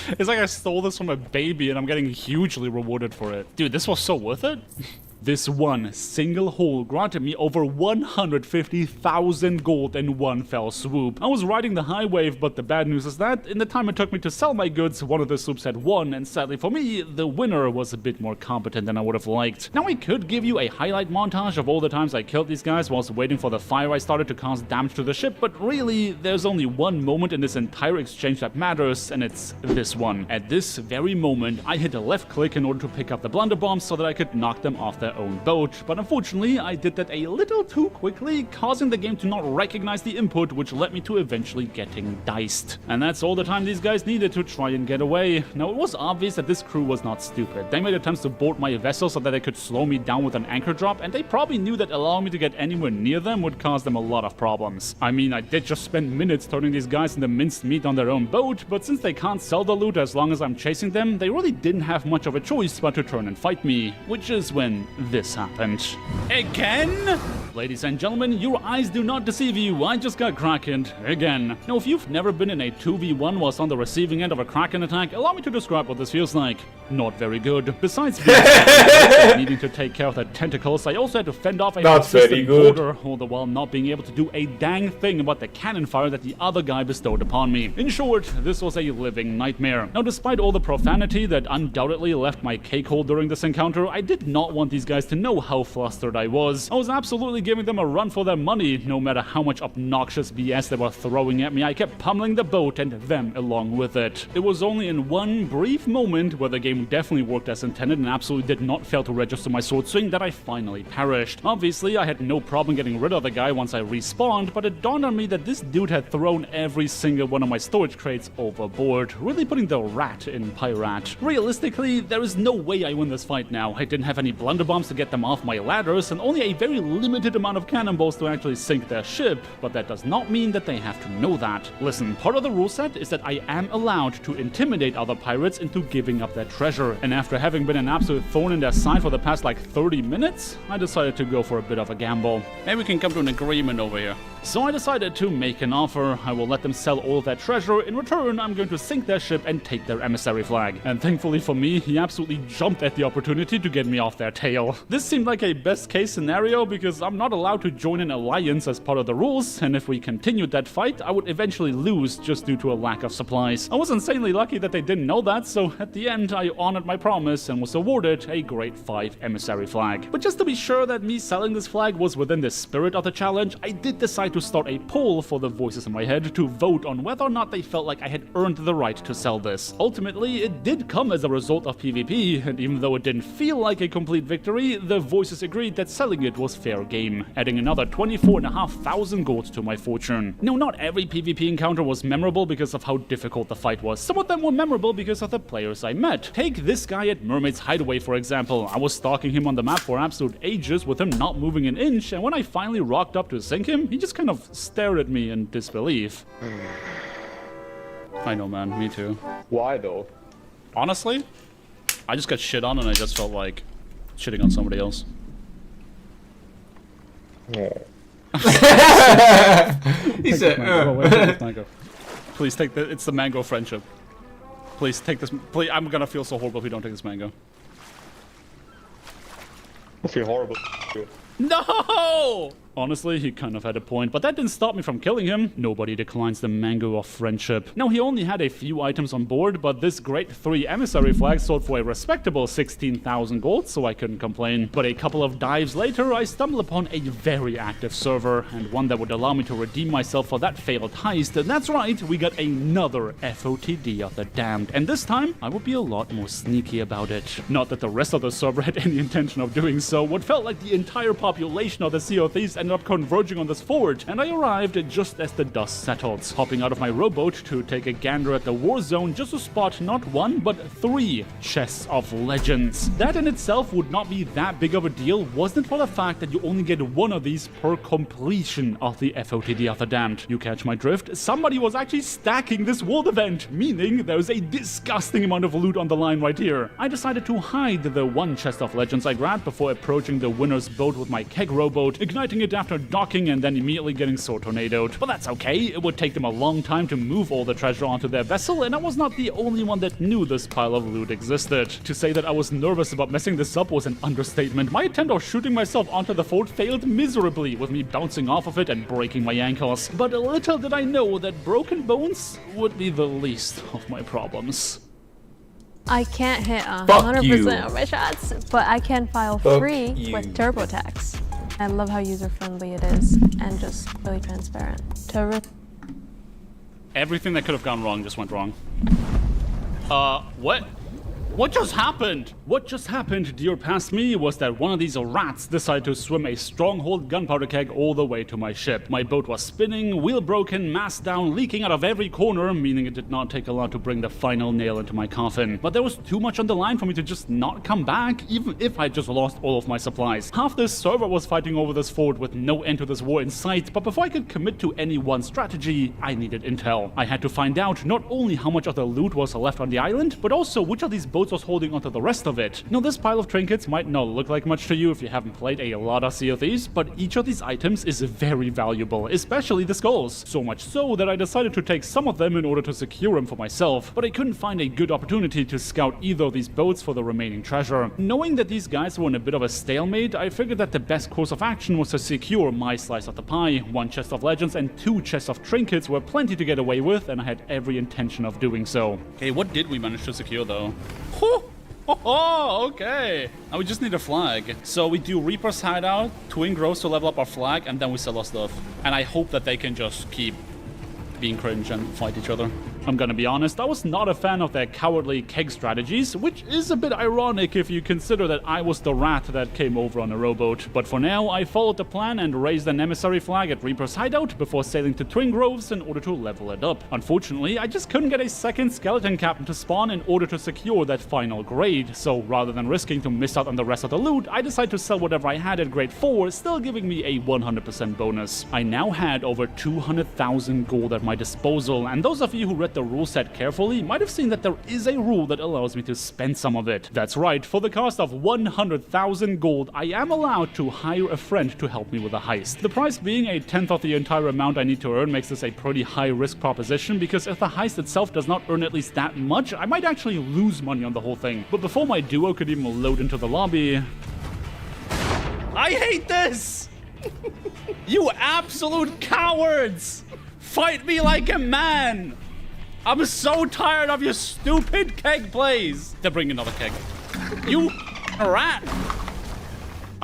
[SPEAKER 2] It's like I stole this from a baby and I'm getting hugely rewarded for it. Dude, this was so worth it. This one single hole granted me over 150,000 gold in one fell swoop. I was riding the high wave, but the bad news is that in the time it took me to sell my goods, one of the sloops had won, and sadly for me, the winner was a bit more competent than I would have liked. Now I could give you a highlight montage of all the times I killed these guys whilst waiting for the fire I started to cause damage to the ship, but really, there's only one moment in this entire exchange that matters, and it's this one. At this very moment, I hit a left click in order to pick up the blunderbombs so that I could knock them off their own boat, but unfortunately I did that a little too quickly, causing the game to not recognize the input, which led me to eventually getting diced. And that's all the time these guys needed to try and get away. Now it was obvious that this crew was not stupid. They made attempts to board my vessel so that they could slow me down with an anchor drop, and they probably knew that allowing me to get anywhere near them would cause them a lot of problems. I mean, I did just spend minutes turning these guys into minced meat on their own boat, but since they can't sell the loot as long as I'm chasing them, they really didn't have much of a choice but to turn and fight me, which is when this happened. Again? Ladies and gentlemen, your eyes do not deceive you. I just got krakened again. Now, if you've never been in a 2v1 whilst on the receiving end of a kraken attack, allow me to describe what this feels like. Not very good. Besides needing to take care of the tentacles, I also had to fend off a persistent boarder, all the while not being able to do a dang thing about the cannon fire that the other guy bestowed upon me. In short, this was a living nightmare. Now, despite all the profanity that undoubtedly left my cake hole during this encounter, I did not want these guys to know how flustered I was. I was absolutely giving them a run for their money, no matter how much obnoxious BS they were throwing at me. I kept pummeling the boat and them along with it. It was only in one brief moment where the game definitely worked as intended and absolutely did not fail to register my sword swing that I finally perished. Obviously, I had no problem getting rid of the guy once I respawned, but it dawned on me that this dude had thrown every single one of my storage crates overboard, really putting the rat in pirate. Realistically, there is no way I win this fight now. I didn't have any blunderbombs to get them off my ladders, and only a very limited amount of cannonballs to actually sink their ship, but that does not mean that they have to know that. Listen, part of the rule set is that I am allowed to intimidate other pirates into giving up their treasure, and after having been an absolute thorn in their side for the past like 30 minutes, I decided to go for a bit of a gamble.
[SPEAKER 13] Maybe we can come to an agreement over here.
[SPEAKER 2] So I decided to make an offer. I will let them sell all of their treasure. In return, I'm going to sink their ship and take their emissary flag. And thankfully for me, he absolutely jumped at the opportunity to get me off their tail. This seemed like a best case scenario because I'm not allowed to join an alliance as part of the rules, and if we continued that fight, I would eventually lose just due to a lack of supplies. I was insanely lucky that they didn't know that, so at the end, I honored my promise and was awarded a grade 5 emissary flag. But just to be sure that me selling this flag was within the spirit of the challenge, I did decide to start a poll for the voices in my head to vote on whether or not they felt like I had earned the right to sell this. Ultimately, it did come as a result of PvP, and even though it didn't feel like a complete victory, agree, the voices agreed that selling it was fair game, adding another 24,500 gold to my fortune. Now, not every PvP encounter was memorable because of how difficult the fight was. Some of them were memorable because of the players I met. Take this guy at Mermaid's Hideaway, for example. I was stalking him on the map for absolute ages with him not moving an inch, and when I finally rocked up to sink him, he just kind of stared at me in disbelief. I know, man. Me too.
[SPEAKER 11] Why, though?
[SPEAKER 2] Honestly, I just got shit on and I just felt like shitting on somebody else.
[SPEAKER 11] He said,
[SPEAKER 2] mango. Please take the, it's the mango friendship. Please take this, please, I'm gonna feel so horrible if you don't take this mango.
[SPEAKER 17] I feel horrible.
[SPEAKER 2] No! Honestly, he kind of had a point, but that didn't stop me from killing him. Nobody declines the mango of friendship. Now, he only had a few items on board, but this great 3 emissary flags sold for a respectable 16,000 gold, so I couldn't complain. But a couple of dives later, I stumbled upon a very active server, and one that would allow me to redeem myself for that failed heist. And that's right, we got another FOTD of the Damned, and this time, I would be a lot more sneaky about it. Not that the rest of the server had any intention of doing so. What felt like the entire population of the Sea of Thieves ended up converging on this fort, and I arrived just as the dust settled, hopping out of my rowboat to take a gander at the war zone just to spot not 1 but 3 chests of legends. That in itself would not be that big of a deal wasn't for the fact that you only get 1 of these per completion of the FOTD of the Damned. You catch my drift? Somebody was actually stacking this world event, meaning there's a disgusting amount of loot on the line right here. I decided to hide the 1 chest of legends I grabbed before approaching the winner's boat with my keg rowboat, igniting it after docking and then immediately getting so tornadoed. But that's okay, it would take them a long time to move all the treasure onto their vessel, and I was not the only one that knew this pile of loot existed. To say that I was nervous about messing this up was an understatement. My attempt of shooting myself onto the fort failed miserably, with me bouncing off of it and breaking my ankles. But little did I know that broken bones would be the least of my problems.
[SPEAKER 1] I can't hit 100% of my shots, but I can file free with TurboTax. I love how user-friendly it is, and just really transparent.
[SPEAKER 2] Everything that could have gone wrong just went wrong. What? What just happened? What just happened, dear past me, was that one of these rats decided to swim a stronghold gunpowder keg all the way to my ship. My boat was spinning, wheel broken, mast down, leaking out of every corner, meaning it did not take a lot to bring the final nail into my coffin. But there was too much on the line for me to just not come back, even if I just lost all of my supplies. Half this server was fighting over this fort with no end to this war in sight, but before I could commit to any one strategy, I needed intel. I had to find out not only how much of the loot was left on the island, but also which of these boats was holding onto the rest of it. Now, this pile of trinkets might not look like much to you if you haven't played a lot of Sea of Thieves, but each of these items is very valuable, especially the skulls. So much so that I decided to take some of them in order to secure them for myself, but I couldn't find a good opportunity to scout either of these boats for the remaining treasure. Knowing that these guys were in a bit of a stalemate, I figured that the best course of action was to secure my slice of the pie. 1 chest of legends and 2 chests of trinkets were plenty to get away with, and I had every intention of doing so. Okay, what did we manage to secure though? Oh, okay. Now we just need a flag. So we do Reaper's Hideout, Twin Groves to level up our flag, and then we sell our stuff. And I hope that they can just keep being cringe and fight each other. I'm gonna be honest, I was not a fan of their cowardly keg strategies, which is a bit ironic if you consider that I was the rat that came over on a rowboat. But for now, I followed the plan and raised an emissary flag at Reaper's Hideout before sailing to Twin Groves in order to level it up. Unfortunately, I just couldn't get a second skeleton captain to spawn in order to secure that final grade, so rather than risking to miss out on the rest of the loot, I decided to sell whatever I had at grade 4, still giving me a 100% bonus. I now had over 200,000 gold at my disposal, and those of you who read the rule set carefully might have seen that there is a rule that allows me to spend some of it. That's right, for the cost of 100,000 gold, I am allowed to hire a friend to help me with a heist. The price being a 10th of the entire amount I need to earn makes this a pretty high risk proposition, because if the heist itself does not earn at least that much, I might actually lose money on the whole thing. But before my duo could even load into the lobby... I hate this! You absolute cowards! Fight me like a man! I'm so tired of your stupid keg plays! They're bringing another keg. You rat!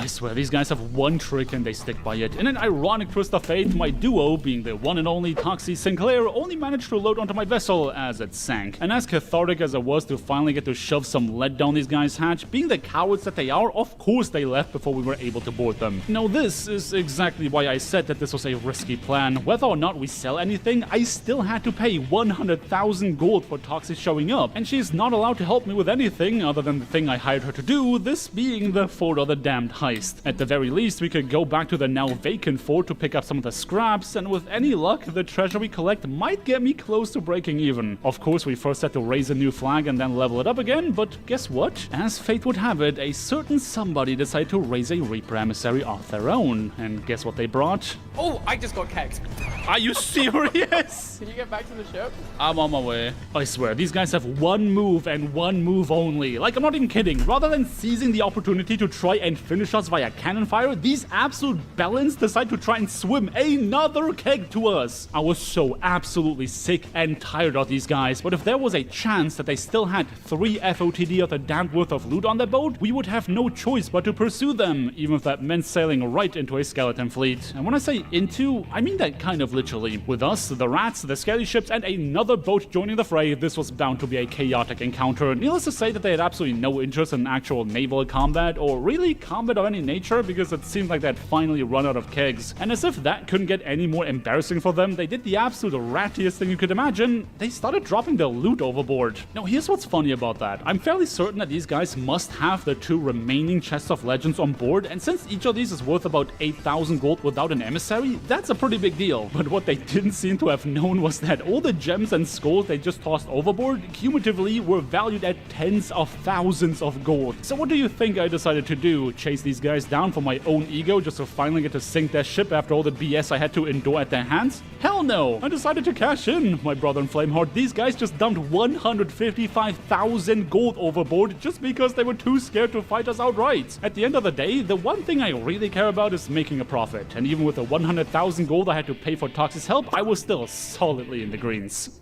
[SPEAKER 2] I swear, these guys have one trick and they stick by it. In an ironic twist of fate, my duo, being the one and only Toxie Sinclair, only managed to load onto my vessel as it sank. And as cathartic as it was to finally get to shove some lead down these guys' hatch, being the cowards that they are, of course they left before we were able to board them. Now this is exactly why I said that this was a risky plan. Whether or not we sell anything, I still had to pay 100,000 gold for Toxie showing up, and she's not allowed to help me with anything other than the thing I hired her to do, this being the Fort of the Damned heist. At the very least, we could go back to the now vacant fort to pick up some of the scraps, and with any luck, the treasure we collect might get me close to breaking even. Of course, we first had to raise a new flag and then level it up again, but guess what? As fate would have it, a certain somebody decided to raise a Reaper emissary of their own, and guess what they brought?
[SPEAKER 12] Oh, I just got kegged.
[SPEAKER 2] Are you serious?
[SPEAKER 12] Can you get back to the ship?
[SPEAKER 2] I'm on my way. I swear, these guys have one move and one move only. Like, I'm not even kidding. Rather than seizing the opportunity to try and finish us via cannon fire, these absolute bellends decide to try and swim another keg to us. I was so absolutely sick and tired of these guys, but if there was a chance that they still had 3 FOTD of the damned worth of loot on their boat, we would have no choice but to pursue them, even if that meant sailing right into a skeleton fleet. And when I say into, I mean that kind of literally. With us, the rats, the skelly ships, and another boat joining the fray, this was bound to be a chaotic encounter. Needless to say that they had absolutely no interest in actual naval combat, or really combat of any nature, because it seemed like they had finally run out of kegs. And as if that couldn't get any more embarrassing for them, they did the absolute rattiest thing you could imagine. They started dropping their loot overboard. Now here's what's funny about that. I'm fairly certain that these guys must have the 2 remaining chests of legends on board, and since each of these is worth about 8,000 gold without an emissary, that's a pretty big deal. But what they didn't seem to have known was that all the gems and skulls they just tossed overboard cumulatively were valued at tens of thousands of gold. So what do you think I decided to do? Chase these guys down for my own ego just to finally get to sink their ship after all the BS I had to endure at their hands? Hell no! I decided to cash in, my brother in Flameheart. These guys just dumped 155,000 gold overboard just because they were too scared to fight us outright. At the end of the day, the one thing I really care about is making a profit, and even with the 100,000 gold I had to pay for Toxie's help, I was still solidly in the greens.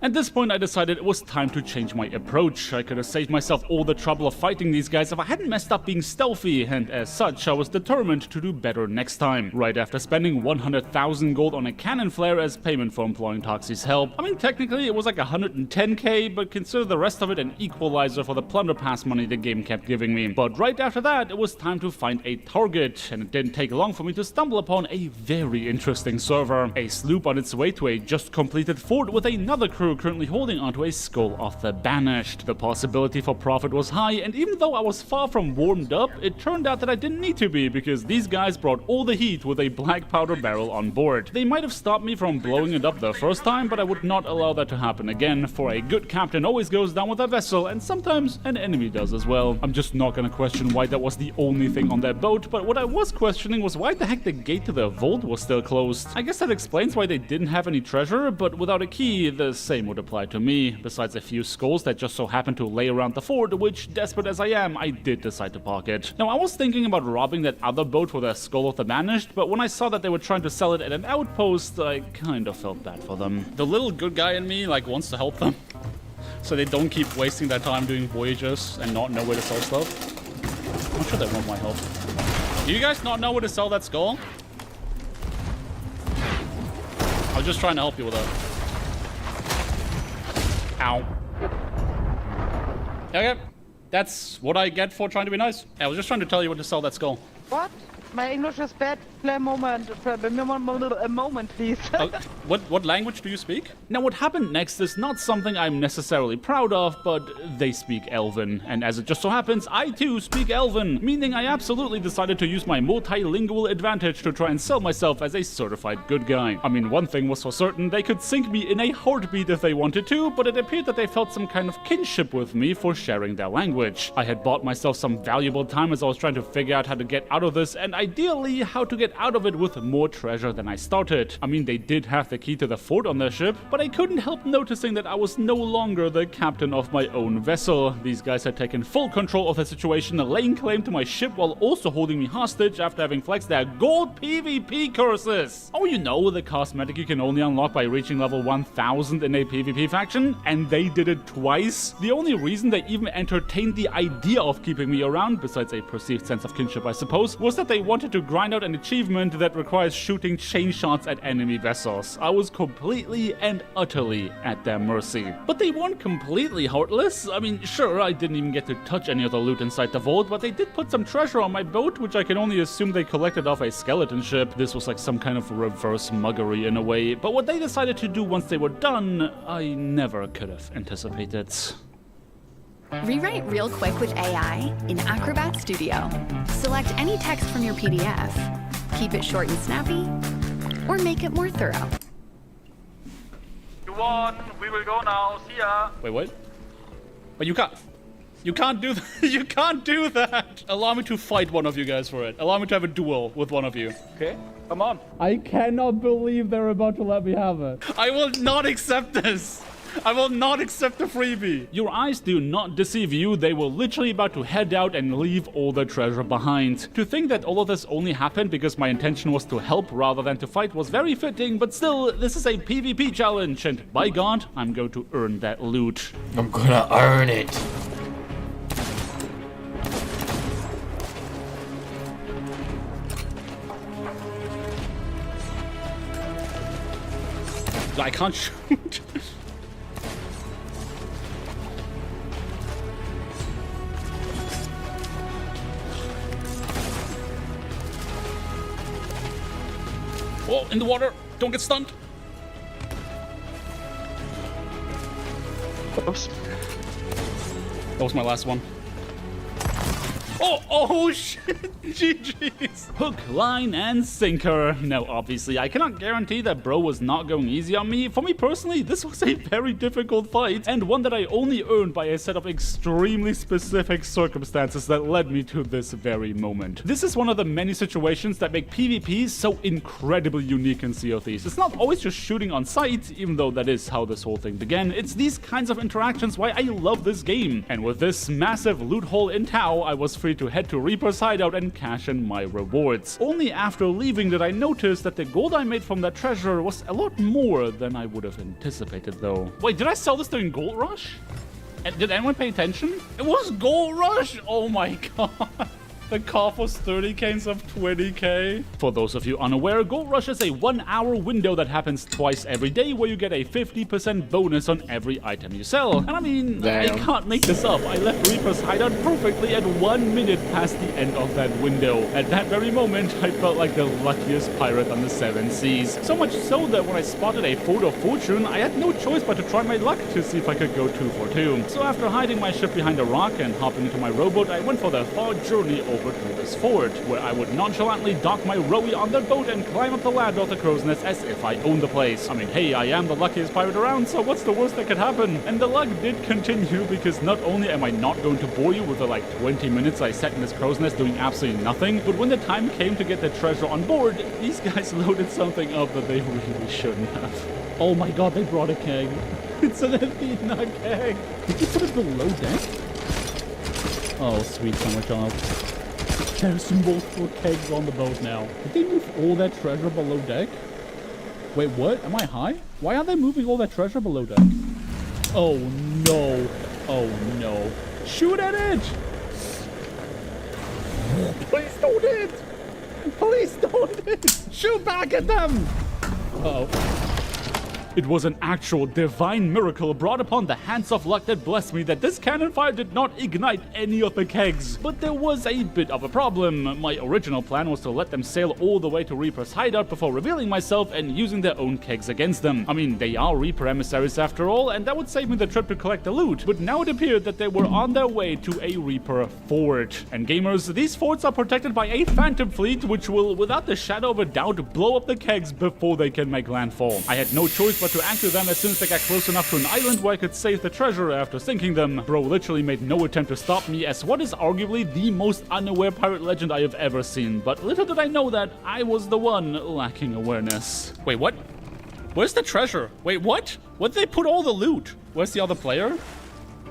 [SPEAKER 2] At this point, I decided it was time to change my approach. I could have saved myself all the trouble of fighting these guys if I hadn't messed up being stealthy, and as such, I was determined to do better next time. Right after spending 100,000 gold on a cannon flare as payment for employing Toxie's help. I mean, technically, it was like 110k, but consider the rest of it an equalizer for the plunder pass money the game kept giving me. But right after that, it was time to find a target, and it didn't take long for me to stumble upon a very interesting server. A sloop on its way to a just completed fort with another crew currently holding onto a skull of the Banished. The possibility for profit was high, and even though I was far from warmed up, it turned out that I didn't need to be, because these guys brought all the heat with a black powder barrel on board. They might have stopped me from blowing it up the first time, but I would not allow that to happen again, for a good captain always goes down with a vessel, and sometimes an enemy does as well. I'm just not gonna question why that was the only thing on their boat, but what I was questioning was why the heck the gate to the vault was still closed. I guess that explains why they didn't have any treasure, but without a key, the same would apply to me, besides a few skulls that just so happened to lay around the fort, which, desperate as I am, I did decide to pocket. Now, I was thinking about robbing that other boat for the skull of the Banished, but when I saw that they were trying to sell it at an outpost, I kind of felt bad for them. The little good guy in me, like, wants to help them, so they don't keep wasting their time doing voyages and not know where to sell stuff. I'm sure they want my help. Do you guys not know where to sell that skull? I was just trying to help you with that. Ow. Okay, that's what I get for trying to be nice. I was just trying to tell you what to sell that skull.
[SPEAKER 14] What? My English is bad. A moment, please.
[SPEAKER 2] What language do you speak? Now, what happened next is not something I'm necessarily proud of, but they speak Elven. And as it just so happens, I too speak Elven, meaning I absolutely decided to use my multilingual advantage to try and sell myself as a certified good guy. I mean, one thing was for certain, they could sink me in a heartbeat if they wanted to, but it appeared that they felt some kind of kinship with me for sharing their language. I had bought myself some valuable time as I was trying to figure out how to get out of this, and I ideally how to get out of it with more treasure than I started. I mean, they did have the key to the fort on their ship, but I couldn't help noticing that I was no longer the captain of my own vessel. These guys had taken full control of the situation, laying claim to my ship while also holding me hostage after having flexed their gold PvP curses. Oh, you know, the cosmetic you can only unlock by reaching level 1000 in a PvP faction, and they did it twice. The only reason they even entertained the idea of keeping me around, besides a perceived sense of kinship I suppose, was that they wanted to grind out an achievement that requires shooting chain shots at enemy vessels. I was completely and utterly at their mercy. But they weren't completely heartless. I mean, sure, I didn't even get to touch any of the loot inside the vault, but they did put some treasure on my boat, which I can only assume they collected off a skeleton ship. This was like some kind of reverse muggery in a way, but what they decided to do once they were done, I never could have anticipated.
[SPEAKER 15] Rewrite real quick with AI in Acrobat Studio. Select any text from your PDF, keep it short and snappy, or make it more thorough.
[SPEAKER 2] You won! We will go now. See ya! Wait, what? But you can't do that. You can't do that! Allow me to fight one of you guys for it. Allow me to have a duel with one of you. Okay? Come on. I cannot believe they're about to let me have it. I will not accept this! I will not accept the freebie. Your eyes do not deceive you. They were literally about to head out and leave all the treasure behind. To think that all of this only happened because my intention was to help rather than to fight was very fitting, but still, this is a PvP challenge, and by God, I'm going to earn that loot.
[SPEAKER 11] I'm gonna earn it.
[SPEAKER 2] I can't shoot. Oh, in the water. Don't get stunned. Oops. That was my last one. Oh shit! GG's! Hook, line, and sinker. Now, obviously, I cannot guarantee that bro was not going easy on me. For me personally, this was a very difficult fight, and one that I only earned by a set of extremely specific circumstances that led me to this very moment. This is one of the many situations that make PvP so incredibly unique in Sea of Thieves. It's not always just shooting on sight, even though that is how this whole thing began. It's these kinds of interactions why I love this game. And with this massive loot hole in Tau, I was free to head to Reaper's hideout and cash in my rewards. Only after leaving did I notice that the gold I made from that treasure was a lot more than I would have anticipated though. Wait, did I sell this during Gold Rush? And did anyone pay attention? It was Gold Rush! Oh my god. The cough was 30k instead of 20k. For those of you unaware, Gold Rush is a 1-hour window that happens twice every day where you get a 50% bonus on every item you sell. And I mean, I can't make this up. I left Reaper's hideout perfectly at 1 minute past the end of that window. At that very moment, I felt like the luckiest pirate on the 7 seas. So much so that when I spotted a Fort of Fortune, I had no choice but to try my luck to see if I could go 2 for 2. So after hiding my ship behind a rock and hopping into my rowboat, I went for the far journey over to this fort, where I would nonchalantly dock my rowie on their boat and climb up the ladder of the crow's nest as if I owned the place. I mean, hey, I am the luckiest pirate around, so what's the worst that could happen? And the luck did continue, because not only am I not going to bore you with the like 20 minutes I sat in this crow's nest doing absolutely nothing, but when the time came to get the treasure on board, these guys loaded something up that they really shouldn't have. Oh my god, they brought a keg. It's an Athena keg. Did you put it below deck? Oh, sweet summer child. There's multiple kegs on the boat now. Did they move all that treasure below deck? Wait, what? Am I high? Why are they moving all that treasure below deck? Oh no. Oh no. Shoot at it! Please don't hit! Please don't hit! Shoot back at them! Uh-oh. It was an actual divine miracle brought upon the hands of luck that blessed me that this cannon fire did not ignite any of the kegs. But there was a bit of a problem. My original plan was to let them sail all the way to Reaper's hideout before revealing myself and using their own kegs against them. I mean, they are Reaper emissaries after all, and that would save me the trip to collect the loot. But now it appeared that they were on their way to a Reaper fort. And gamers, these forts are protected by a Phantom fleet, which will, without the shadow of a doubt, blow up the kegs before they can make landfall. I had no choice but but to activate them as soon as they got close enough to an island where I could save the treasure after sinking them. Bro literally made no attempt to stop me as what is arguably the most unaware pirate legend I have ever seen, but little did I know that I was the one lacking awareness.
[SPEAKER 13] Wait, what? Where's the treasure? Wait, what? Where'd they put all the loot? Where's the other player?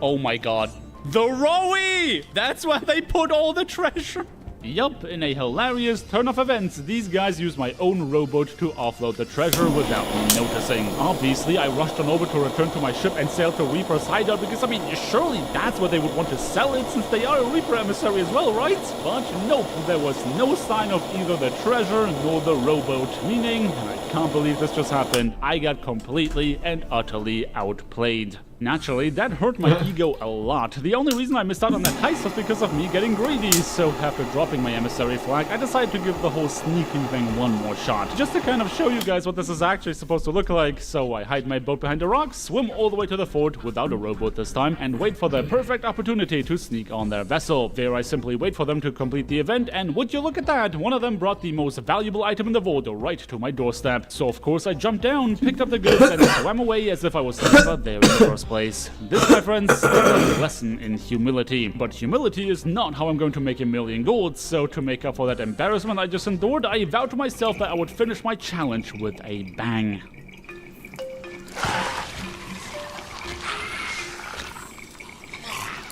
[SPEAKER 13] Oh my god. The Rowie! That's where they put all the treasure.
[SPEAKER 2] Yup, in a hilarious turn of events, these guys used my own rowboat to offload the treasure without me noticing. Obviously, I rushed on over to return to my ship and sailed to Reaper's hideout because, I mean, surely that's where they would want to sell it since they are a Reaper emissary as well, right? But nope, there was no sign of either the treasure nor the rowboat, meaning, and I can't believe this just happened, I got completely and utterly outplayed. Naturally, that hurt my ego a lot. The only reason I missed out on that heist was because of me getting greedy, so after dropping my emissary flag, I decided to give the whole sneaking thing one more shot, just to kind of show you guys what this is actually supposed to look like. So I hide my boat behind a rock, swim all the way to the fort without a rowboat this time, and wait for the perfect opportunity to sneak on their vessel. There I simply wait for them to complete the event, and would you look at that, one of them brought the most valuable item in the vault right to my doorstep. So of course I jumped down, picked up the goods, and swam away as if I was never there in the first place. This, my friends, is a lesson in humility. But humility is not how I'm going to make 1,000,000 gold, so to make up for that embarrassment I just endured, I vowed to myself that I would finish my challenge with a bang.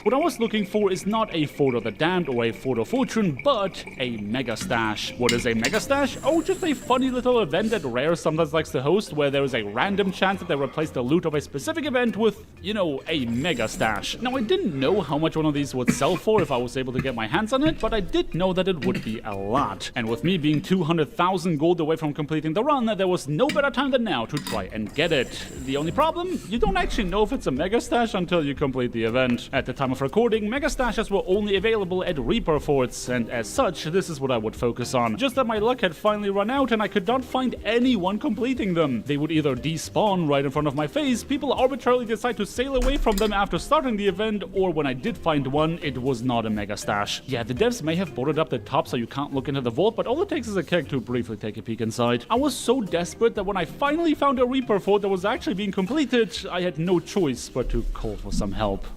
[SPEAKER 2] What I was looking for is not a Fort of the Damned or a Fort of Fortune, but a Mega Stash. What is a Mega Stash? Oh, just a funny little event that Rare sometimes likes to host, where there is a random chance that they replace the loot of a specific event with, you know, a Mega Stash. Now, I didn't know how much one of these would sell for if I was able to get my hands on it, but I did know that it would be a lot. And with me being 200,000 gold away from completing the run, there was no better time than now to try and get it. The only problem? You don't actually know if it's a Mega Stash until you complete the event. At the time of recording, Mega Stashes were only available at Reaper forts, and as such, this is what I would focus on. Just that my luck had finally run out and I could not find anyone completing them. They would either despawn right in front of my face, people arbitrarily decide to sail away from them after starting the event, or when I did find one, it was not a Mega Stash. Yeah, the devs may have boarded up the top so you can't look into the vault, but all it takes is a keg to briefly take a peek inside. I was so desperate that when I finally found a Reaper fort that was actually being completed, I had no choice but to call for some help.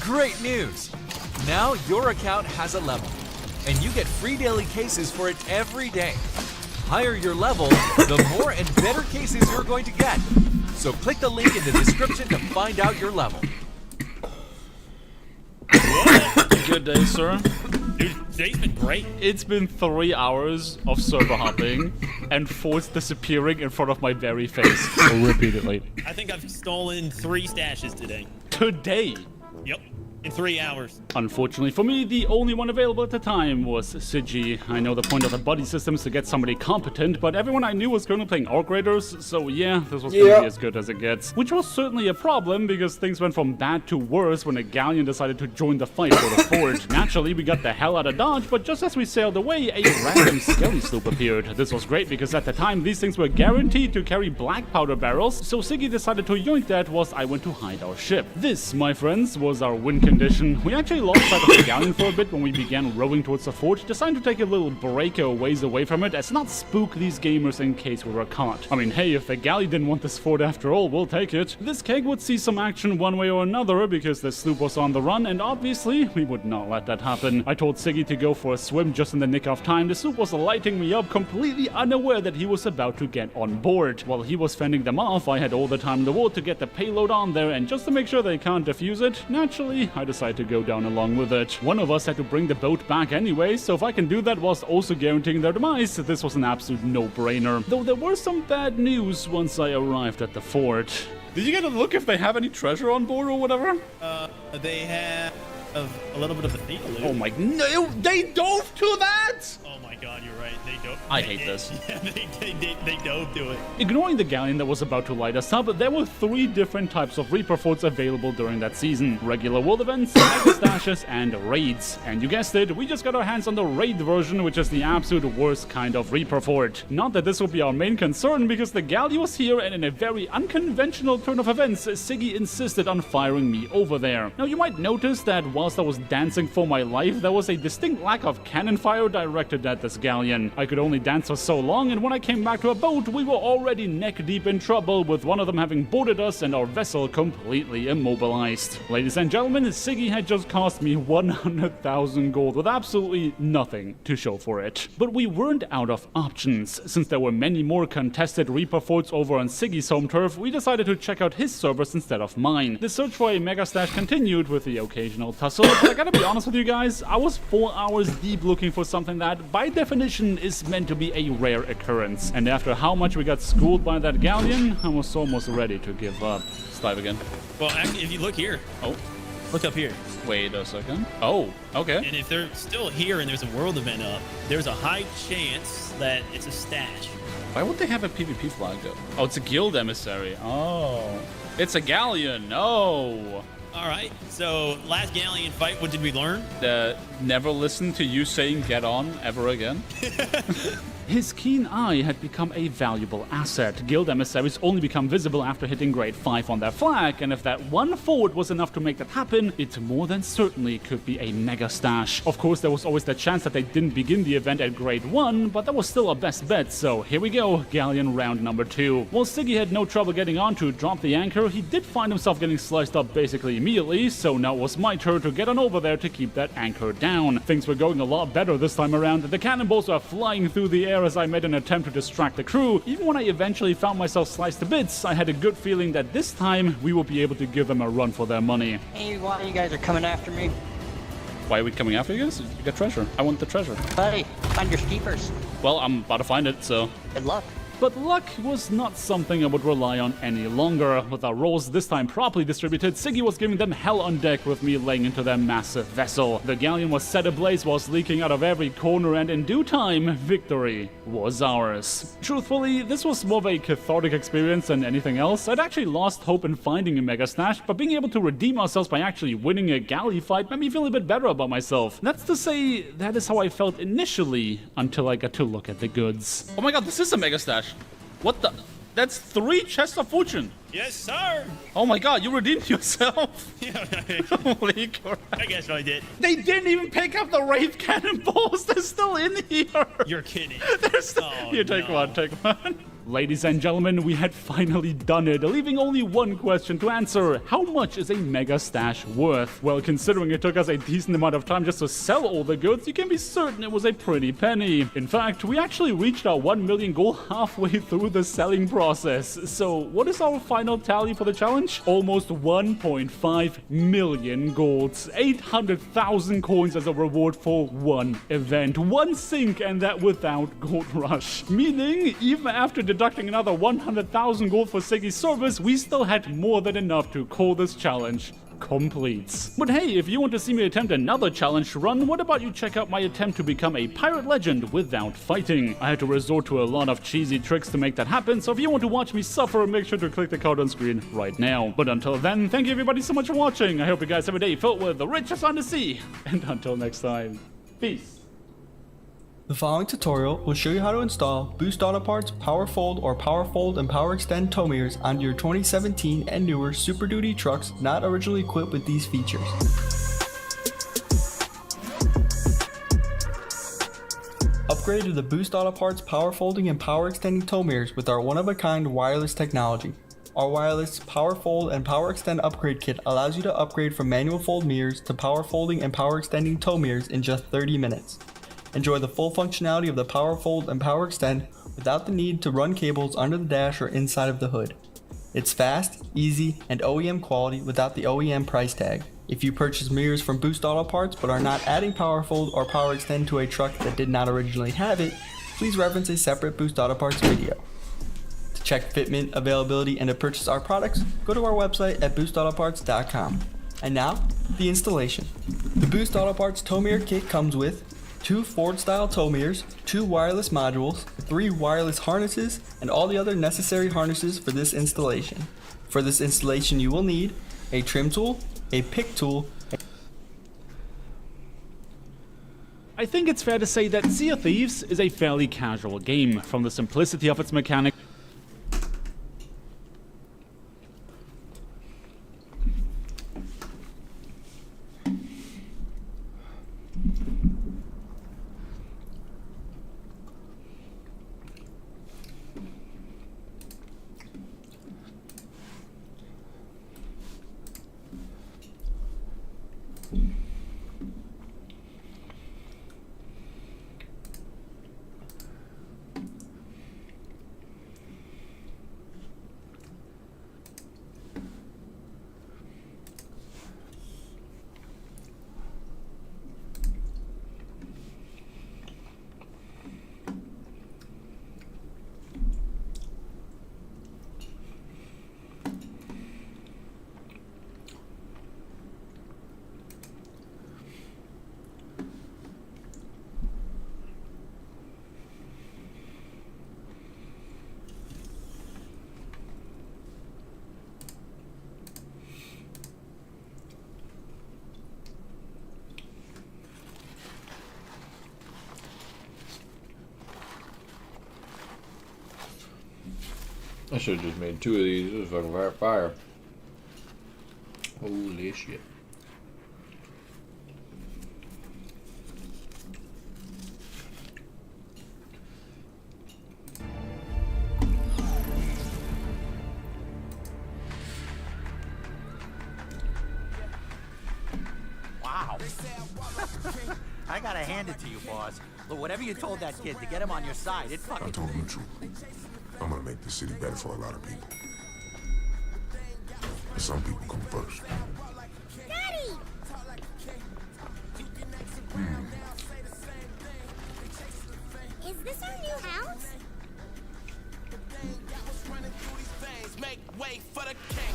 [SPEAKER 19] Great news! Now your account has a level, and you get free daily cases for it every day. Higher your level, the more and better cases you're going to get. So click the link in the description to find out your level.
[SPEAKER 2] Good day, sir.
[SPEAKER 13] Dude, today's been great.
[SPEAKER 2] It's been 3 hours of server hopping and forts disappearing in front of my very face repeatedly.
[SPEAKER 20] I think I've stolen 3 stashes today.
[SPEAKER 2] Today?
[SPEAKER 20] Yep. In 3 hours.
[SPEAKER 2] Unfortunately for me, the only one available at the time was Sigi. I know the point of the buddy system is to get somebody competent, but everyone I knew was currently playing Orc Raiders, so yeah, this was gonna be as good as it gets. Which was certainly a problem, because things went from bad to worse when a galleon decided to join the fight for the fort. Naturally, we got the hell out of Dodge, but just as we sailed away, a random skelly sloop appeared. This was great, because at the time, these things were guaranteed to carry black powder barrels, so Siggy decided to yoink that whilst I went to hide our ship. This, my friends, was our win condition. We actually lost sight of the galleon for a bit when we began rowing towards the fort, deciding to take a little break a ways away from it as not spook these gamers in case we were caught. I mean, hey, if the galleon didn't want this fort after all, we'll take it. This keg would see some action one way or another because the sloop was on the run, and obviously, we would not let that happen. I told Siggy to go for a swim just in the nick of time. The sloop was lighting me up, completely unaware that he was about to get on board. While he was fending them off, I had all the time in the world to get the payload on there, and just to make sure they can't defuse it, naturally, I decided to go down along with it. One of us had to bring the boat back anyway, so if I can do that whilst also guaranteeing their demise, this was an absolute no-brainer. Though there were some bad news once I arrived at the fort.
[SPEAKER 13] Did you get a look if they have any treasure on board or whatever?
[SPEAKER 20] They have a little bit of a thief loot.
[SPEAKER 13] Oh my, no, they dove to that!
[SPEAKER 20] Oh my god, you're right, they dove.
[SPEAKER 2] I hate this.
[SPEAKER 20] Yeah, they dove to it.
[SPEAKER 2] Ignoring the galleon that was about to light us up, there were 3 different types of Reaper forts available during that season. Regular world events, mega stashes, and raids. And you guessed it, we just got our hands on the raid version, which is the absolute worst kind of Reaper fort. Not that this will be our main concern, because the galleon was here, and in a very unconventional turn of events, Siggy insisted on firing me over there. Now you might notice that whilst I was dancing for my life, there was a distinct lack of cannon fire directed at this galleon. I could only dance for so long, and when I came back to a boat, we were already neck-deep in trouble, with one of them having boarded us and our vessel completely immobilized. Ladies and gentlemen, Siggy had just cost me 100,000 gold with absolutely nothing to show for it. But we weren't out of options. Since there were many more contested Reaper forts over on Siggy's home turf, we decided to check out his servers instead of mine. The search for a mega stash continued with the occasional tussle, but I gotta be honest with you guys, I was 4 hours deep looking for something that, by definition, is meant to be a rare occurrence. And after how much we got schooled by that galleon, I was almost ready to give up.
[SPEAKER 13] Let's dive again.
[SPEAKER 20] Well, actually, if you look here. Oh. Look up here.
[SPEAKER 13] Wait a second. Oh, okay.
[SPEAKER 20] And if they're still here and there's a world event up, there's a high chance that it's a stash.
[SPEAKER 13] Why would they have a PvP flag though? Oh, it's a guild emissary. Oh. It's a galleon. Oh.
[SPEAKER 20] All right. So last galleon fight, what did we learn?
[SPEAKER 13] Never listen to you saying get on ever again.
[SPEAKER 2] His keen eye had become a valuable asset. Guild emissaries only become visible after hitting grade 5 on their flag, and if that one forward was enough to make that happen, it more than certainly could be a mega stash. Of course, there was always the chance that they didn't begin the event at grade 1, but that was still our best bet, so here we go, Galleon round number 2. While Siggy had no trouble getting on to drop the anchor, he did find himself getting sliced up basically immediately, so now it was my turn to get on over there to keep that anchor down. Things were going a lot better this time around. The cannonballs were flying through the air as I made an attempt to distract the crew. Even when I eventually found myself sliced to bits, I had a good feeling that this time we would be able to give them a run for their money.
[SPEAKER 18] Hey, why you guys are coming after me?
[SPEAKER 13] Why are we coming after you guys? You got treasure. I want the treasure.
[SPEAKER 18] Buddy, find your keepers.
[SPEAKER 13] Well, I'm about to find it, so...
[SPEAKER 18] Good luck.
[SPEAKER 2] But luck was not something I would rely on any longer. With our rolls this time properly distributed, Siggy was giving them hell on deck with me laying into their massive vessel. The galleon was set ablaze whilst leaking out of every corner, and in due time, victory was ours. Truthfully, this was more of a cathartic experience than anything else. I'd actually lost hope in finding a mega stash, but being able to redeem ourselves by actually winning a galley fight made me feel a bit better about myself. That's to say, that is how I felt initially, until I got to look at the goods.
[SPEAKER 13] Oh my god, this is a mega stash. What the? That's 3 chests of fortune.
[SPEAKER 20] Yes, sir.
[SPEAKER 13] Oh my god, you redeemed yourself. Holy crap.
[SPEAKER 20] I guess I did.
[SPEAKER 13] They didn't even pick up the Wraith cannonballs. They're still in here.
[SPEAKER 20] You're kidding.
[SPEAKER 13] They're still... Here, take one, take one.
[SPEAKER 2] Ladies and gentlemen, we had finally done it, leaving only one question to answer. How much is a mega stash worth? Well, considering it took us a decent amount of time just to sell all the goods, you can be certain it was a pretty penny. In fact, we actually reached our 1 million goal halfway through the selling process. So, what is our final tally for the challenge? Almost 1.5 million golds. 800,000 coins as a reward for one event. One sink, and that without Gold Rush. Meaning, even after deducting another 100,000 gold for Siggy's service, we still had more than enough to call this challenge complete. But hey, if you want to see me attempt another challenge run, what about you check out my attempt to become a pirate legend without fighting? I had to resort to a lot of cheesy tricks to make that happen, so if you want to watch me suffer, make sure to click the card on screen right now. But until then, thank you everybody so much for watching. I hope you guys have a day filled with the richest on the sea. And until next time, peace.
[SPEAKER 3] The following tutorial will show you how to install Boost Autoparts PowerFold or PowerFold and PowerExtend tow mirrors onto your 2017 and newer Super Duty trucks not originally equipped with these features. Upgrade to the Boost Autoparts Power Folding and Power Extending tow mirrors with our one-of-a-kind wireless technology. Our wireless Power Fold and Power Extend upgrade kit allows you to upgrade from manual fold mirrors to power folding and power extending tow mirrors in just 30 minutes. Enjoy the full functionality of the Power Fold and Power Extend without the need to run cables under the dash or inside of the hood. It's fast, easy, and OEM quality without the OEM price tag. If you purchase mirrors from Boost Autoparts but are not adding Power Fold or Power Extend to a truck that did not originally have it, please reference a separate Boost Autoparts video. To check fitment, availability, and to purchase our products, go to our website at boostautoparts.com. And now, the installation. The Boost Autoparts tow mirror kit comes with 2 Ford-style tow mirrors, 2 wireless modules, 3 wireless harnesses, and all the other necessary harnesses for this installation. For this installation you will need a trim tool, a pick tool.
[SPEAKER 2] I think it's fair to say that Sea of Thieves is a fairly casual game, from the simplicity of its mechanics.
[SPEAKER 11] I should have just made 2 of these. This is fucking fire. Holy shit.
[SPEAKER 7] Wow. I gotta hand it to you, boss. Look, whatever you told that kid to get him on your side, it fucking...
[SPEAKER 21] I told him the truth. I'm gonna make this city better for a lot of people. But some people come first.
[SPEAKER 22] Daddy! Is this our new house?
[SPEAKER 16] Make way for the king.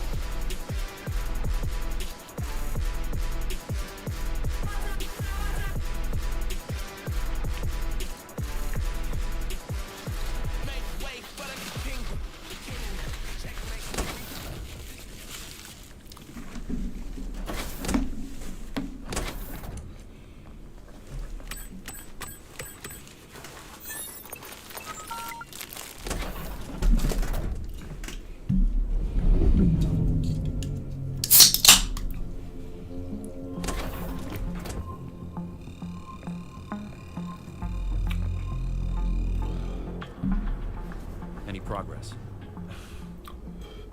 [SPEAKER 7] Any progress?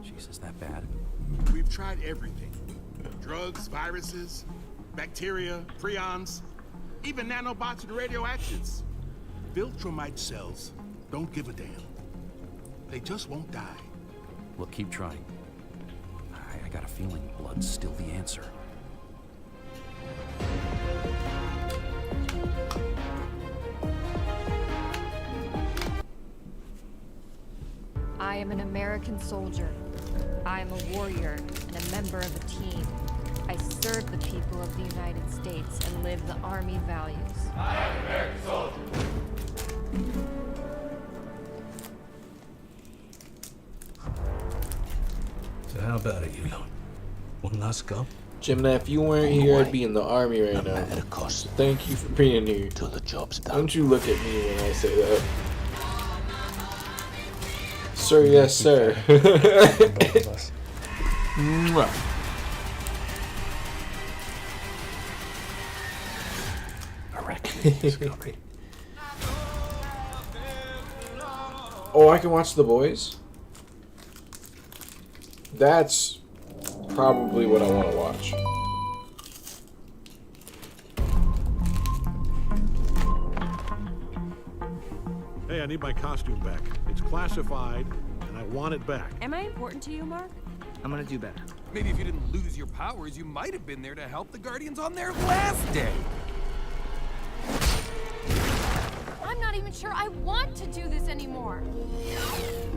[SPEAKER 7] Jesus, that bad?
[SPEAKER 23] We've tried everything. Drugs, viruses, bacteria, prions, even nanobots and radioactives. Viltrumite cells don't give a damn. They just won't die.
[SPEAKER 7] We'll keep trying. I got a feeling blood's still the answer.
[SPEAKER 25] I am an American soldier. I am a warrior and a member of a team. I serve the people of the United States and live the Army values.
[SPEAKER 16] I am an American soldier.
[SPEAKER 26] So how about it, you lot? One last go?
[SPEAKER 11] Gemini, if you weren't here, I'd be in the army right now. So thank you for being here.
[SPEAKER 26] Till the job's done.
[SPEAKER 11] Don't you look at me when I say that. Sir, yes, sir. Mwah.
[SPEAKER 26] I reckon it's coming.
[SPEAKER 11] Oh, I can watch The Boys? That's probably what I want to watch.
[SPEAKER 23] Hey, I need my costume back. It's classified, and I want it back.
[SPEAKER 25] Am I important to you, Mark?
[SPEAKER 18] I'm gonna do better.
[SPEAKER 19] Maybe if you didn't lose your powers, you might have been there to help the Guardians on their last day.
[SPEAKER 25] I'm not even sure I want to do this anymore.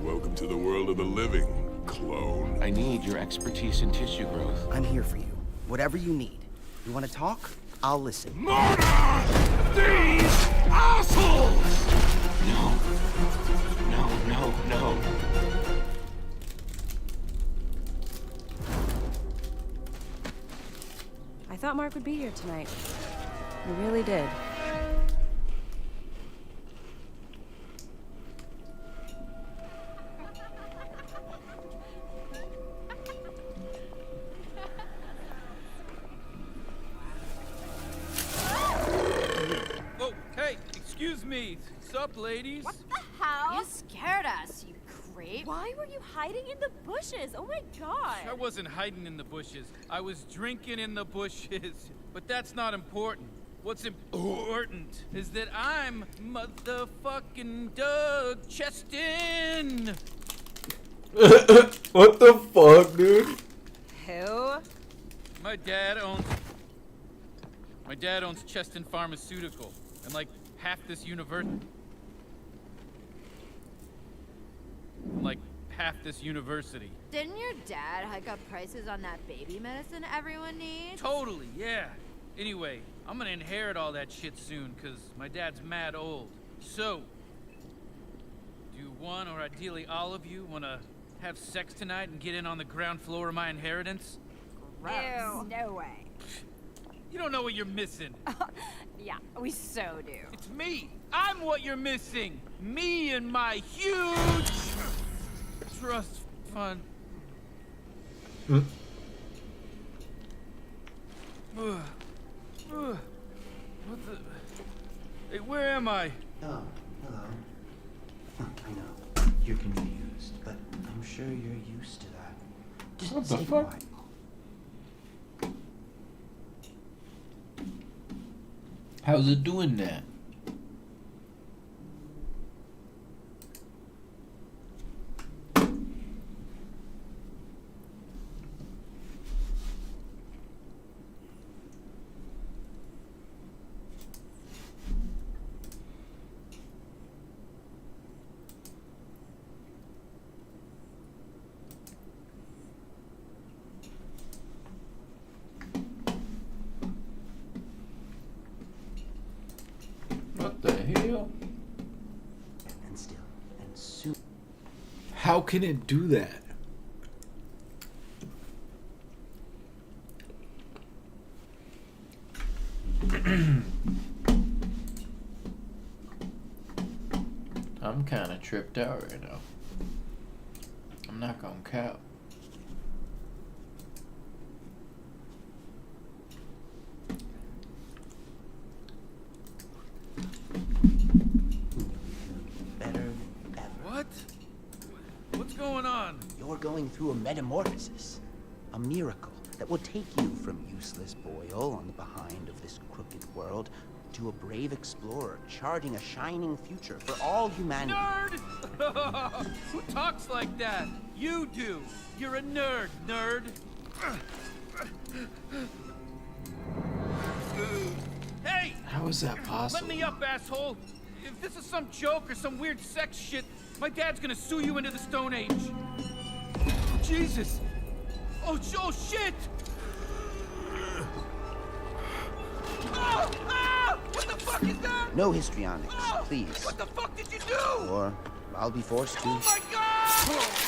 [SPEAKER 21] Welcome to the world of the living, clone.
[SPEAKER 10] I need your expertise in tissue growth.
[SPEAKER 18] I'm here for you. Whatever you need. You want to talk? I'll listen.
[SPEAKER 23] Murder these assholes!
[SPEAKER 10] No. No, no, no.
[SPEAKER 25] I thought Mark would be here tonight. I really did.
[SPEAKER 12] Oh, hey, excuse me. Sup, ladies?
[SPEAKER 25] What the hell? You scared us, you creep. Why were you hiding in the bushes? Oh my god.
[SPEAKER 12] I wasn't hiding in the bushes. I was drinking in the bushes. But that's not important. What's important is that I'm motherfucking Doug Cheston.
[SPEAKER 11] What the fuck, dude?
[SPEAKER 25] Who?
[SPEAKER 12] My dad owns Cheston Pharmaceutical and like half this university.
[SPEAKER 25] Didn't your dad hike up prices on that baby medicine everyone needs?
[SPEAKER 12] Totally, yeah. Anyway, I'm gonna inherit all that shit soon, cause my dad's mad old. So, do one, or ideally all of you, wanna have sex tonight and get in on the ground floor of my inheritance?
[SPEAKER 25] Ew, no way.
[SPEAKER 12] You don't know what you're missing.
[SPEAKER 25] Yeah, we so do.
[SPEAKER 12] It's me! I'm what you're missing! Me and my huge... trust fund.
[SPEAKER 11] Mm.
[SPEAKER 12] What the? Hey, where am I?
[SPEAKER 4] Oh, hello. I know, you're confused, but I'm sure you're used to that. Just
[SPEAKER 11] What the
[SPEAKER 4] stay
[SPEAKER 11] fuck?
[SPEAKER 4] quiet.
[SPEAKER 11] How's it doing that? What the hell?
[SPEAKER 4] And still, and soon.
[SPEAKER 11] How can it do that? I'm kind of tripped out right now. I'm not gonna cap.
[SPEAKER 4] Better ever.
[SPEAKER 12] What? What's going on?
[SPEAKER 4] You're going through a metamorphosis. A miracle that will take you from useless boil on the behind of this crooked world to a brave explorer charting a shining future for all humanity.
[SPEAKER 12] Nerd! Who talks like that? You do. You're a nerd, nerd. Hey!
[SPEAKER 11] How is that possible?
[SPEAKER 12] Let me up, asshole! If this is some joke or some weird sex shit, my dad's gonna sue you into the Stone Age. Jesus! Oh shit! Oh! Ah! What the fuck is that?
[SPEAKER 4] No histrionics,
[SPEAKER 12] Oh!
[SPEAKER 4] please.
[SPEAKER 12] What the fuck did you do?
[SPEAKER 4] Or I'll be forced to.
[SPEAKER 12] Oh my god!